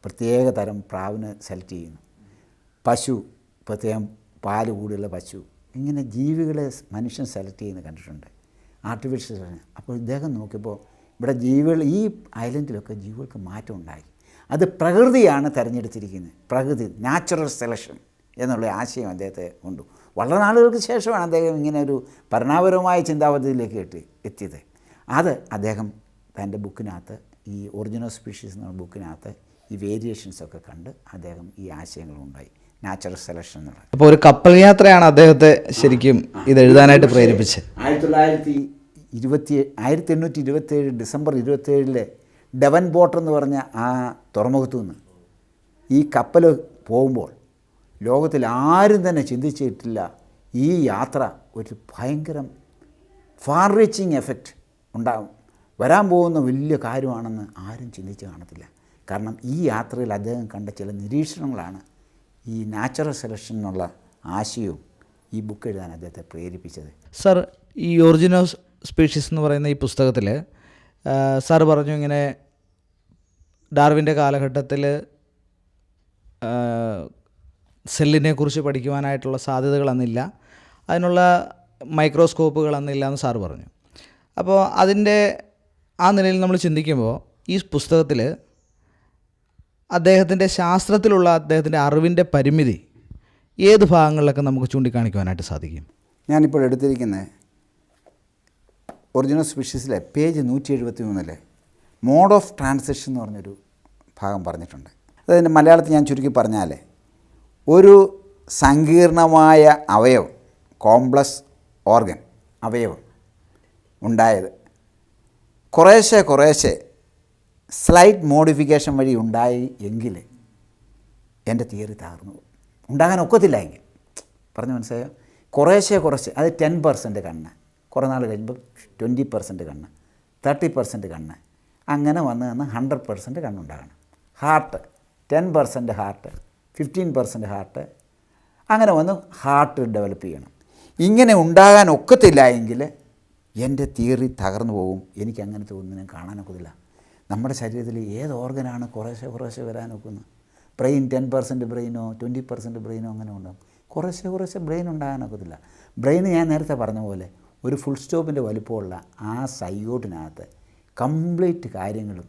പ്രത്യേക തരം പ്രാവിനെ സെലക്ട് ചെയ്യുന്നു, പശു, പ്രത്യേകം പാല് കൂടുതലുള്ള പശു, ഇങ്ങനെ ജീവികളെ മനുഷ്യൻ സെലക്ട് ചെയ്യുന്നത് കണ്ടിട്ടുണ്ട്, ആർട്ടിഫിഷ്യൽ സെലക്ഷൻ. അപ്പോൾ ഇദ്ദേഹം നോക്കിയപ്പോൾ ഇവിടെ ജീവികൾ, ഈ ഐലൻഡിലൊക്കെ ജീവികൾക്ക് മാറ്റം ഉണ്ടായി. അത് പ്രകൃതിയാണ് തിരഞ്ഞെടുത്തിരിക്കുന്നത്, പ്രകൃതി, നാച്ചുറൽ സെലക്ഷൻ എന്നുള്ള ആശയം അദ്ദേഹത്തെ കൊണ്ടു. വളരെ നാളുകൾക്ക് ശേഷമാണ് അദ്ദേഹം ഇങ്ങനെ ഒരു പരിണാമപരമായ ചിന്താപദ്ധതിയിലേക്ക് എത്തിയത്. അത് അദ്ദേഹം തൻ്റെ ബുക്കിനകത്ത്, ഈ ഒറിജിൻ ഓഫ് സ്പീഷീസ് എന്ന ബുക്കിനകത്ത് ഈ വേരിയേഷൻസൊക്കെ കണ്ട് അദ്ദേഹം ഈ ആശയങ്ങളുണ്ടായി, നാച്ചുറൽ സെലക്ഷൻ എന്നുള്ളത്. അപ്പോൾ ഒരു കപ്പൽ യാത്രയാണ് അദ്ദേഹത്തെ ശരിക്കും ഇത് എഴുതാനായിട്ട് പ്രേരിപ്പിച്ചത്. 1827 ഡിസംബർ 27 ഡെവൻ ബോട്ട് എന്ന് പറഞ്ഞ ആ തുറമുഖത്തു നിന്ന് ഈ കപ്പൽ പോകുമ്പോൾ ലോകത്തിൽ ആരും തന്നെ ചിന്തിച്ചിട്ടില്ല ഈ യാത്ര ഒരു ഭയങ്കരം ഫാർ റീച്ചിങ് എഫക്റ്റ് ഉണ്ടാകും, വരാൻ പോകുന്ന വലിയ കാര്യമാണെന്ന് ആരും ചിന്തിച്ച് കാണത്തില്ല. കാരണം ഈ യാത്രയിൽ അദ്ദേഹം കണ്ട ചില നിരീക്ഷണങ്ങളാണ് ഈ നാച്ചുറൽ സെലക്ഷൻ എന്നുള്ള ആശയവും ഈ ബുക്ക് എഴുതാൻ അദ്ദേഹത്തെ പ്രേരിപ്പിച്ചത്. സർ, ഈ ഒറിജിൻ ഓഫ് സ്പീഷീസ് എന്ന് പറയുന്ന ഈ പുസ്തകത്തിൽ സാർ പറഞ്ഞു ഇങ്ങനെ ഡാർവിൻ്റെ കാലഘട്ടത്തിൽ സെല്ലിനെക്കുറിച്ച് പഠിക്കുവാനായിട്ടുള്ള സാധ്യതകളന്നില്ല, അതിനുള്ള മൈക്രോസ്കോപ്പുകളന്നില്ല എന്ന് സാർ പറഞ്ഞു. അപ്പോൾ അതിൻ്റെ ആ നിലയിൽ നമ്മൾ ചിന്തിക്കുമ്പോൾ ഈ പുസ്തകത്തിൽ അദ്ദേഹത്തിൻ്റെ ശാസ്ത്രത്തിലുള്ള അദ്ദേഹത്തിൻ്റെ അറിവിൻ്റെ പരിമിതി ഏത് ഭാഗങ്ങളിലൊക്കെ നമുക്ക് ചൂണ്ടിക്കാണിക്കുവാനായിട്ട് സാധിക്കും? ഞാനിപ്പോൾ എടുത്തിരിക്കുന്ന ഒറിജിൻ ഓഫ് സ്പീഷീസിലെ പേജ് 173 മോഡ് ഓഫ് ട്രാൻസിഷൻ എന്ന് പറഞ്ഞൊരു ഭാഗം പറഞ്ഞിട്ടുണ്ട്. അതിൻ്റെ മലയാളത്തിൽ ഞാൻ ചുരുക്കി പറഞ്ഞാൽ, ഒരു സങ്കീർണമായ അവയവം, കോംപ്ലക്സ് ഓർഗൻ അവയവം ഉണ്ടായത് കുറേശ്ശെ സ്ലൈറ്റ് മോഡിഫിക്കേഷൻ വഴി ഉണ്ടായി എങ്കിൽ എൻ്റെ തിയറി തകർന്നു പോകും. ഉണ്ടാകാൻ ഒക്കത്തില്ല എങ്കിൽ, പറഞ്ഞു മനസ്സിലായോ? കുറേശ്ശെ അത് 10% കണ്ണ്, കുറേ നാൾ കഴിയുമ്പോൾ 20% കണ്ണ്, 30% കണ്ണ്, അങ്ങനെ വന്ന് 100% കണ്ണുണ്ടാകണം. ഹാർട്ട് 10% ഹാർട്ട്, 15% ഹാർട്ട്, അങ്ങനെ വന്ന് ഹാർട്ട് ഡെവലപ്പ് ചെയ്യണം. ഇങ്ങനെ ഉണ്ടാകാൻ ഒക്കത്തില്ല എങ്കിൽ എൻ്റെ തിയറി തകർന്നു പോകും. എനിക്ക് അങ്ങനത്തെ ഒന്നിനും കാണാനൊക്കത്തില്ല. നമ്മുടെ ശരീരത്തിൽ ഏത് ഓർഗനാണ് കുറേശ്ശെ വരാനൊക്കുന്നത്? ബ്രെയിൻ 10% ബ്രെയിനോ 20% ബ്രെയിനോ അങ്ങനെ ഉണ്ടാകും. കുറേശ്ശെ ബ്രെയിൻ ഉണ്ടാകാനൊക്കത്തില്ല. ബ്രെയിൻ ഞാൻ നേരത്തെ പറഞ്ഞ പോലെ ഒരു ഫുൾ സ്റ്റോപ്പിൻ്റെ വലിപ്പമുള്ള ആ സൈഗോട്ടിനകത്ത് കംപ്ലീറ്റ് കാര്യങ്ങളും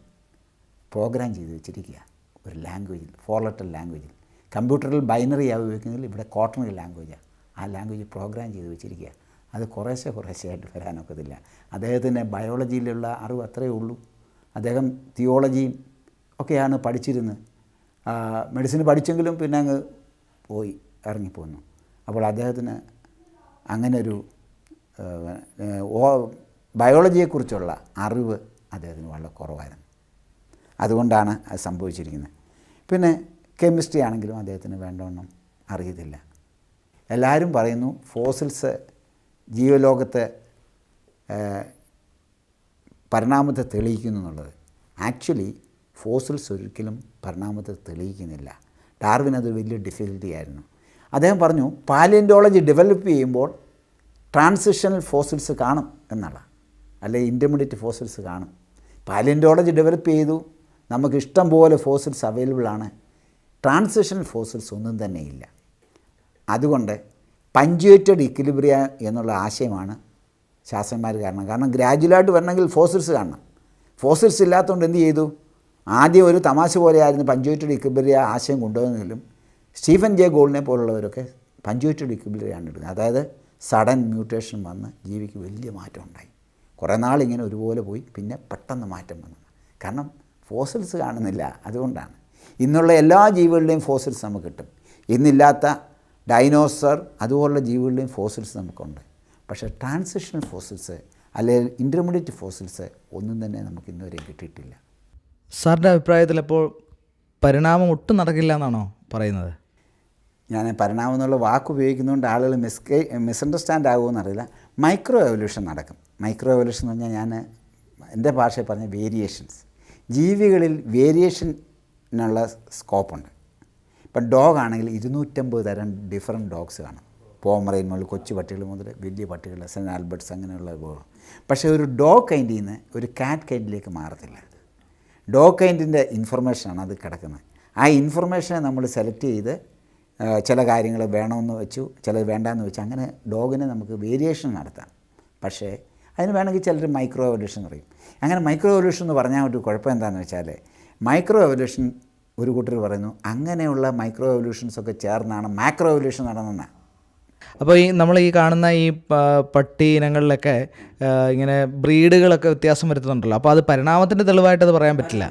പ്രോഗ്രാം ചെയ്ത് വെച്ചിരിക്കുക ഒരു ലാംഗ്വേജിൽ, 4 ലെറ്റർ ലാംഗ്വേജിൽ. കമ്പ്യൂട്ടറിൽ ബൈനറി ഉപയോഗിക്കുന്നതിൽ ഇവിടെ കോട്ടണറി ലാംഗ്വേജാണ്. ആ ലാംഗ്വേജ് പ്രോഗ്രാം ചെയ്ത് വെച്ചിരിക്കുക. അത് കുറേശ്ശെ ആയിട്ട് വരാനൊക്കത്തില്ല. അദ്ദേഹത്തിന് ബയോളജിയിലുള്ള അറിവ് അത്രയേ ഉള്ളൂ. അദ്ദേഹം തിയോളജിയും ഒക്കെയാണ് പഠിച്ചിരുന്നത്. മെഡിസിൻ പഠിച്ചെങ്കിലും പിന്നെ അങ്ങ് ഇറങ്ങിപ്പോന്നു. അപ്പോൾ അദ്ദേഹത്തിന് അങ്ങനെ ഒരു ബയോളജിയെക്കുറിച്ചുള്ള അറിവ് അദ്ദേഹത്തിന് വളരെ കുറവായിരുന്നു. അതുകൊണ്ടാണ് അത് സംഭവിച്ചിരിക്കുന്നത്. പിന്നെ കെമിസ്ട്രി ആണെങ്കിലും അദ്ദേഹത്തിന് വേണ്ടവണ്ണം അറിയത്തില്ല. എല്ലാവരും പറയുന്നു ഫോസിൽസ് ജീവലോകത്തെ പരിണാമത്തെ തെളിയിക്കുന്നു എന്നുള്ളത്. ആക്ച്വലി ഫോസിൽസ് ഒരിക്കലും പരിണാമത്തെ തെളിയിക്കുന്നില്ല. ഡാർവിൻ അത് വലിയ ഡിഫിക്കൽറ്റി ആയിരുന്നു. അദ്ദേഹം പറഞ്ഞു പാലിയൻറ്റോളജി ഡെവലപ്പ് ചെയ്യുമ്പോൾ ട്രാൻസിഷണൽ ഫോസിൽസ് കാണും എന്നുള്ള. അല്ലെങ്കിൽ ഇൻ്റർമീഡിയറ്റ് ഫോസിൽസ് കാണും. പാലിയൻറ്റോളജി ഡെവലപ്പ് ചെയ്തു, നമുക്ക് ഇഷ്ടം പോലെ ഫോസിൽസ് അവൈലബിൾ ആണ്. ട്രാൻസിഷണൽ ഫോസിൽസ് ഒന്നും തന്നെ ഇല്ല. അതുകൊണ്ട് പഞ്ച്വേറ്റഡ് ഇക്വിലിബ്രിയ എന്നുള്ള ആശയമാണ് ശാസ്ത്രന്മാർ കാരണം ഗ്രാജുവലായിട്ട് വരണമെങ്കിൽ ഫോസിൽസ് കാണണം. ഫോസിൽസ് ഇല്ലാത്തതുകൊണ്ട് എന്ത് ചെയ്തു? ആദ്യം ഒരു തമാശ പോലെയായിരുന്നു പഞ്ച്വേറ്റഡ് ഇക്വിലിബ്രിയ ആശയം കൊണ്ടുവന്നെങ്കിലും സ്റ്റീഫൻ ജെ ഗോൾഡിനെ പോലുള്ളവരൊക്കെ പഞ്ച്വേറ്റഡ് ഇക്വിലിബ്രിയാണ് എടുക്കുന്നത്. അതായത് സഡൻ മ്യൂട്ടേഷൻ വന്ന് ജീവിക്ക് വലിയ മാറ്റം ഉണ്ടായി. കുറേ നാളിങ്ങനെ ഒരുപോലെ പോയി, പിന്നെ പെട്ടെന്ന് മാറ്റം വന്നു. കാരണം ഫോസിൽസ് കാണുന്നില്ല, അതുകൊണ്ടാണ്. ഇന്നുള്ള എല്ലാ ജീവികളുടെയും ഫോസിൽസ് നമുക്ക് കിട്ടും. ഇന്നില്ലാത്ത ഡൈനോസർ അതുപോലുള്ള ജീവികളുടെയും ഫോസിൽസ് നമുക്കുണ്ട്. പക്ഷേ ട്രാൻസിഷണൽ ഫോസിൽസ് അല്ലെങ്കിൽ ഇൻ്റർമീഡിയറ്റ് ഫോസിൽസ് ഒന്നും തന്നെ നമുക്ക് ഇന്നുവരെ കിട്ടിയിട്ടില്ല. സാറിൻ്റെ അഭിപ്രായത്തിൽ അപ്പോൾ പരിണാമം ഒട്ടും നടക്കില്ല എന്നാണോ പറയുന്നത്? ഞാൻ പരിണാമം എന്നുള്ള വാക്ക് ഉപയോഗിക്കുന്നതുകൊണ്ട് ആളുകൾ മിസ്അണ്ടർസ്റ്റാൻഡ് ആകുമെന്നറിയില്ല. മൈക്രോ എവല്യൂഷൻ നടക്കും. മൈക്രോ എവല്യൂഷൻ എന്ന് പറഞ്ഞാൽ ഞാൻ എൻ്റെ ഭാഷയിൽ പറഞ്ഞ വേരിയേഷൻസ്. ജീവികളിൽ വേരിയേഷനുള്ള സ്കോപ്പുണ്ട്. ഇപ്പം ഡോഗ് ആണെങ്കിൽ 250 തരം ഡിഫറെൻറ്റ് ഡോഗ്സ് കാണും. പോമറൈൻ മുതൽ കൊച്ചു പട്ടികൾ മുതൽ വലിയ പട്ടികൾ, സെൻറ്റ് ആൽബർട്ട്സ് അങ്ങനെയുള്ള പോകും. പക്ഷേ ഒരു ഡോഗ് കൈൻഡിൽ നിന്ന് ഒരു കാറ്റ് കൈൻഡിലേക്ക് മാറത്തില്ല. ഡോഗ് കൈൻഡിൻ്റെ ഇൻഫർമേഷനാണ് അത് കിടക്കുന്നത്. ആ ഇൻഫർമേഷനെ നമ്മൾ സെലക്ട് ചെയ്ത് ചില കാര്യങ്ങൾ വേണമെന്ന് വെച്ചു, ചിലത് വേണ്ടാന്ന് വെച്ചു, അങ്ങനെ ഡോഗിനെ നമുക്ക് വേരിയേഷൻ നടത്താം. പക്ഷേ അതിന് വേണമെങ്കിൽ ചിലർ മൈക്രോ എവല്യൂഷൻ പറയും. അങ്ങനെ മൈക്രോ എവല്യൂഷൻ എന്ന് പറഞ്ഞാൽ ഒരു കുഴപ്പം എന്താണെന്ന് വെച്ചാൽ, മൈക്രോ എവല്യൂഷൻ ഒരു കൂട്ടർ പറയുന്നു അങ്ങനെയുള്ള മൈക്രോ എവല്യൂഷൻസൊക്കെ ചേർന്നാണ് മാക്രോ എവല്യൂഷൻ നടന്നതെന്നാണ്. അപ്പോൾ നമ്മൾ ഈ കാണുന്ന ഈ പട്ടി ഇനങ്ങളിലൊക്കെ ഇങ്ങനെ ബ്രീഡുകളൊക്കെ വ്യത്യാസം വരുത്തുന്നുണ്ടല്ലോ, അപ്പോൾ അത് പരിണാമത്തിൻ്റെ തെളിവായിട്ടത് പറയാൻ പറ്റില്ല.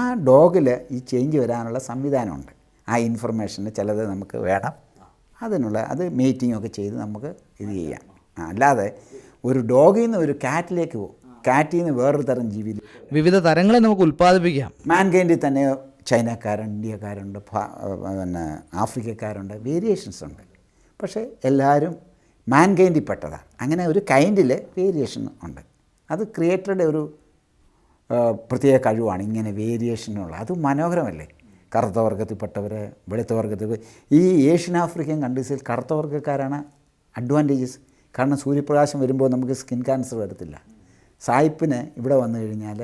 ആ ഡോഗിൽ ഈ ചേഞ്ച് വരാനുള്ള സംവിധാനമുണ്ട്. ആ ഇൻഫർമേഷന് ചിലത് നമുക്ക് വേണം, അത് മീറ്റിംഗ് ഒക്കെ ചെയ്ത് നമുക്ക് ഇത് ചെയ്യാം. അല്ലാതെ ഒരു ഡോഗിൽ നിന്ന് ഒരു കാറ്റിലേക്ക് പോകും, കാറ്റിൽ നിന്ന് വേറൊരു തരം ജീവി, വിവിധ തരങ്ങളെ നമുക്ക് ഉൽപ്പാദിപ്പിക്കാം. മാൻകൈൻഡിൽ തന്നെ ചൈനക്കാരുണ്ട്, ഇന്ത്യക്കാരുണ്ട്, പിന്നെ ആഫ്രിക്കക്കാരുണ്ട്, വേരിയേഷൻസ് ഉണ്ട്. പക്ഷേ എല്ലാവരും മാൻകൈൻഡിൽ പെട്ടതാണ്. അങ്ങനെ ഒരു കൈൻഡിൽ വേരിയേഷൻ ഉണ്ട്. അത് ക്രിയേറ്ററുടെ ഒരു പ്രത്യേക കഴിവാണ് ഇങ്ങനെ വേരിയേഷനുള്ള. അത് മനോഹരമല്ലേ? കറുത്ത വർഗത്തിൽപ്പെട്ടവർ, വെളുത്ത വർഗത്തിൽ, ഈ ഏഷ്യൻ ആഫ്രിക്കൻ കൺട്രീസിൽ കറുത്ത വർഗ്ഗക്കാരാണ് അഡ്വാൻറ്റേജസ്. കാരണം സൂര്യപ്രകാശം വരുമ്പോൾ നമുക്ക് സ്കിൻ ക്യാൻസർ വരത്തില്ല. സായിപ്പിന് ഇവിടെ വന്നു കഴിഞ്ഞാൽ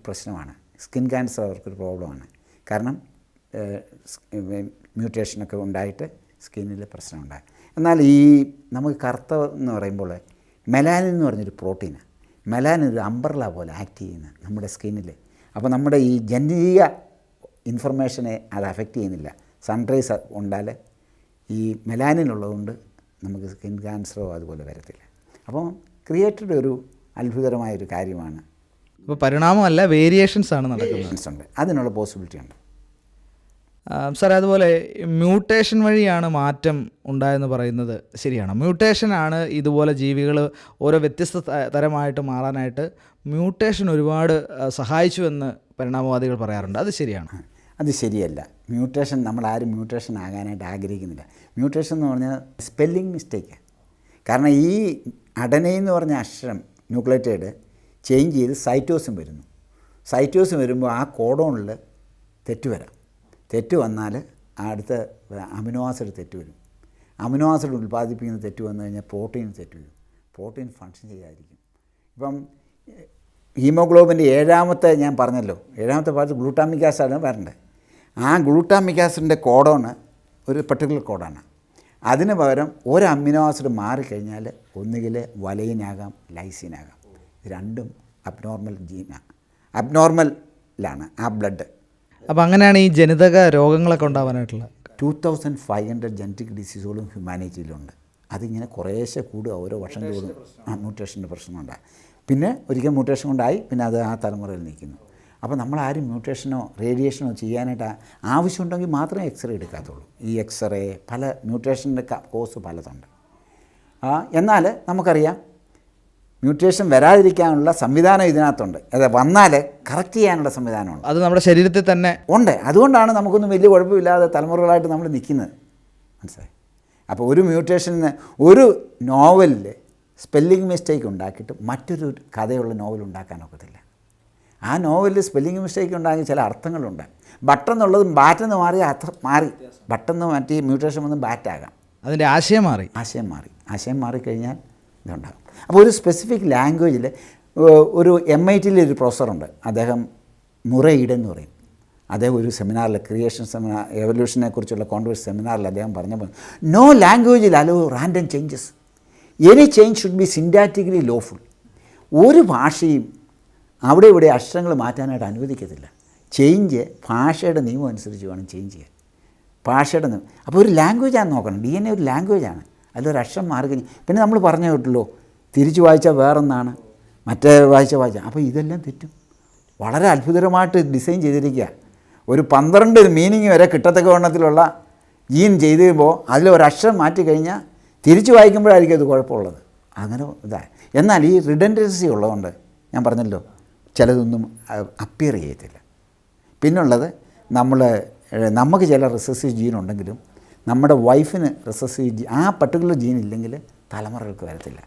പ്രശ്നമാണ്. സ്കിൻ ക്യാൻസർ അവർക്കൊരു പ്രോബ്ലമാണ്. കാരണം മ്യൂട്ടേഷനൊക്കെ ഉണ്ടായിട്ട് സ്കിന്നിൽ പ്രശ്നമുണ്ടായി. എന്നാൽ ഈ നമുക്ക് കറുത്ത എന്ന് പറയുമ്പോൾ മെലാനിൻ എന്ന് പറഞ്ഞൊരു പ്രോട്ടീനാണ്. മെലാനിൻ ഒരു അംബ്രല പോലെ ആക്ട് ചെയ്യുന്ന നമ്മുടെ സ്കിന്നിൽ. അപ്പോൾ നമ്മുടെ ഈ ജനീയ ഇൻഫർമേഷനെ അത് അഫക്റ്റ് ചെയ്യുന്നില്ല. സൺറൈസ് ഉണ്ടാൽ ഈ മെലാനിനുള്ളതുകൊണ്ട് നമുക്ക് സ്കിൻ ക്യാൻസറോ അതുപോലെ വരത്തില്ല. അപ്പോൾ ക്രിയേറ്റഡ് ഒരു അത്ഭുതകരമായൊരു കാര്യമാണ്. അപ്പോൾ പരിണാമമല്ല, വേരിയേഷൻസ് ആണ് നടക്കുന്നത്. ഉണ്ട്, അതിനുള്ള പോസിബിലിറ്റി ഉണ്ട്. സാർ, അതുപോലെ മ്യൂട്ടേഷൻ വഴിയാണ് മാറ്റം ഉണ്ടായെന്ന് പറയുന്നത് ശരിയാണോ? മ്യൂട്ടേഷനാണ് ഇതുപോലെ ജീവികൾ ഓരോ വ്യത്യസ്ത തരമായിട്ട് മാറാനായിട്ട് മ്യൂട്ടേഷൻ ഒരുപാട് സഹായിച്ചു എന്ന് പരിണാമവാദികൾ പറയാറുണ്ട്. അത് ശരിയാണ്? അത് ശരിയല്ല. മ്യൂട്ടേഷൻ, നമ്മളാരും മ്യൂട്ടേഷൻ ആകാനായിട്ട് ആഗ്രഹിക്കുന്നില്ല. മ്യൂട്ടേഷൻ എന്ന് പറഞ്ഞാൽ സ്പെല്ലിംഗ് മിസ്റ്റേക്ക്. കാരണം ഈ അഡനൈൻ എന്ന് പറഞ്ഞ അക്ഷരം ന്യൂക്ലിയോടൈഡ് ചേഞ്ച് ചെയ്ത് സൈറ്റോസിൻ വരുന്നു. സൈറ്റോസിൻ വരുമ്പോൾ ആ കോഡോണിൽ തെറ്റ് വരാം. തെറ്റ് വന്നാൽ അടുത്ത അമിനോ ആസിഡ് തെറ്റ് വരും. അമിനോ ആസിഡ് ഉൽപ്പാദിപ്പിക്കുന്ന തെറ്റ് വന്നു കഴിഞ്ഞാൽ പ്രോട്ടീൻ തെറ്റ് വരും. പ്രോട്ടീൻ ഫങ്ഷൻ ചെയ്യാതിരിക്കും. ഇപ്പം ഹീമോഗ്ലോബിൻ്റെ ഞാൻ പറഞ്ഞല്ലോ, 7ാമത്തെ ഭാഗത്ത് ഗ്ലൂട്ടാമിക് ആസിഡാണ് വരേണ്ടത്. ആ ഗ്ലൂട്ടാമിക് ആസിഡിൻ്റെ കോഡോണ് ഒരു പെർട്ടിക്കുലർ കോഡാണ്. അതിന് പകരം ഒരു അമിനോ ആസിഡ് മാറിക്കഴിഞ്ഞാൽ ഒന്നുകിൽ വലൈനാകാം, ലൈസിനാകാം. ഇത് രണ്ടും അബ്നോർമൽ ജീനാണ്, അബ്നോർമലാണ് ആ ബ്ലഡ്. അപ്പോൾ അങ്ങനെയാണ് ഈ ജനിതക രോഗങ്ങളൊക്കെ ഉണ്ടാവാനായിട്ടുള്ള 2500 ജനറ്റിക് ഡിസീസുകളും ഹ്യൂമാനിറ്റിയിലുണ്ട്. അതിങ്ങനെ കുറേശ്ശെ കൂടുക, ഓരോ വർഷം കൂടും മ്യൂട്ടേഷൻ്റെ പ്രശ്നമുണ്ടായി. പിന്നെ ഒരിക്കൽ മ്യൂട്ടേഷൻ കൊണ്ടായി, പിന്നെ അത് ആ തലമുറയിൽ നിൽക്കുന്നു. അപ്പോൾ നമ്മളാരും മ്യൂട്ടേഷനോ റേഡിയേഷനോ ചെയ്യാനായിട്ട് ആവശ്യമുണ്ടെങ്കിൽ മാത്രമേ എക്സ്റേ എടുക്കാത്തുള്ളൂ. ഈ എക്സ്റേ പല മ്യൂട്ടേഷൻ്റെ കോസ് പലതുണ്ട്. എന്നാൽ നമുക്കറിയാം മ്യൂട്ടേഷൻ വരാതിരിക്കാനുള്ള സംവിധാനം ഇതിനകത്തുണ്ട്. അത് വന്നാൽ കറക്റ്റ് ചെയ്യാനുള്ള സംവിധാനമുണ്ട്. അത് നമ്മുടെ ശരീരത്തിൽ തന്നെ ഉണ്ട്. അതുകൊണ്ടാണ് നമുക്കൊന്നും വലിയ കുഴപ്പമില്ലാതെ തലമുറകളായിട്ട് നമ്മൾ നിൽക്കുന്നത്. മനസ്സിലായി? അപ്പോൾ ഒരു മ്യൂട്ടേഷന് ഒരു നോവലിൽ സ്പെല്ലിംഗ് മിസ്റ്റേക്ക് ഉണ്ടാക്കിയിട്ട് മറ്റൊരു കഥയുള്ള നോവൽ ഉണ്ടാക്കാനൊക്കത്തില്ല. ആ നോവലിൽ സ്പെല്ലിംഗ് മിസ്റ്റേക്ക് ഉണ്ടാക്കി ചില അർത്ഥങ്ങളുണ്ട്. ബട്ടെന്നുള്ളത് ബാറ്റെന്ന് മാറി അർത്ഥം മാറി. ബട്ടെന്ന് മാറ്റി മ്യൂട്ടേഷൻ വന്ന് ബാറ്റാകാം. അതിൻ്റെ ആശയം മാറി. ആശയം മാറിക്കഴിഞ്ഞാൽ ഇതുണ്ടാകും. അപ്പോൾ ഒരു സ്പെസിഫിക് ലാംഗ്വേജിൽ ഒരു MIT ഒരു പ്രൊഫസറുണ്ട്, അദ്ദേഹം മുറേ ഈഡൻ എന്ന് പറയും. അദ്ദേഹം ഒരു സെമിനാറിൽ, ക്രിയേഷൻ സെമിനാർ, എവല്യൂഷനെ കുറിച്ചുള്ള കോൺട്രവേഴ്സ് സെമിനാറിൽ അദ്ദേഹം പറഞ്ഞപ്പോൾ, നോ ലാംഗ്വേജിൽ allow random changes, any change should be syntactically lawful. ഒരു ഭാഷയും അവിടെ ഇവിടെ അക്ഷരങ്ങൾ മാറ്റാനായിട്ട് അനുവദിക്കത്തില്ല. ചേഞ്ച് ഭാഷയുടെ നിയമം അനുസരിച്ച് വേണം ചേഞ്ച് ചെയ്യാൻ. ഭാഷയുടെ നിയമം. അപ്പോൾ ഒരു ലാംഗ്വേജാണ് നോക്കണം. DNA ഒരു ലാംഗ്വേജാണ്. അതിലൊരു അക്ഷരം മാറി കഴിഞ്ഞ് പിന്നെ നമ്മൾ പറഞ്ഞു കേട്ടല്ലോ, തിരിച്ചു വായിച്ചാൽ വേറൊന്നാണ്, മറ്റേ വായിച്ച അപ്പോൾ ഇതെല്ലാം തെറ്റും. വളരെ അത്ഭുതകരമായിട്ട് ഡിസൈൻ ചെയ്തിരിക്കുക. ഒരു 12 മീനിങ് വരെ കിട്ടത്തക്ക വണ്ണത്തിലുള്ള ജീൻ ചെയ്ത് കഴിയുമ്പോൾ അതിലൊരക്ഷരം മാറ്റിക്കഴിഞ്ഞാൽ തിരിച്ചു വായിക്കുമ്പോഴായിരിക്കും അത് കുഴപ്പമുള്ളത്. അങ്ങനെ ഇതാണ്. എന്നാൽ ഈ റിഡൻഡൻസി ഉള്ളതുകൊണ്ട് ഞാൻ പറഞ്ഞല്ലോ, ചിലതൊന്നും അപ്പിയർ ചെയ്യത്തില്ല. പിന്നുള്ളത് നമുക്ക് ചില റിസസീവ് ജീൻ ഉണ്ടെങ്കിലും നമ്മുടെ വൈഫിന് റിസസീവ് ആ പർട്ടിക്കുലർ ജീൻ ഇല്ലെങ്കിൽ തലമുറകൾക്ക് വരത്തില്ല.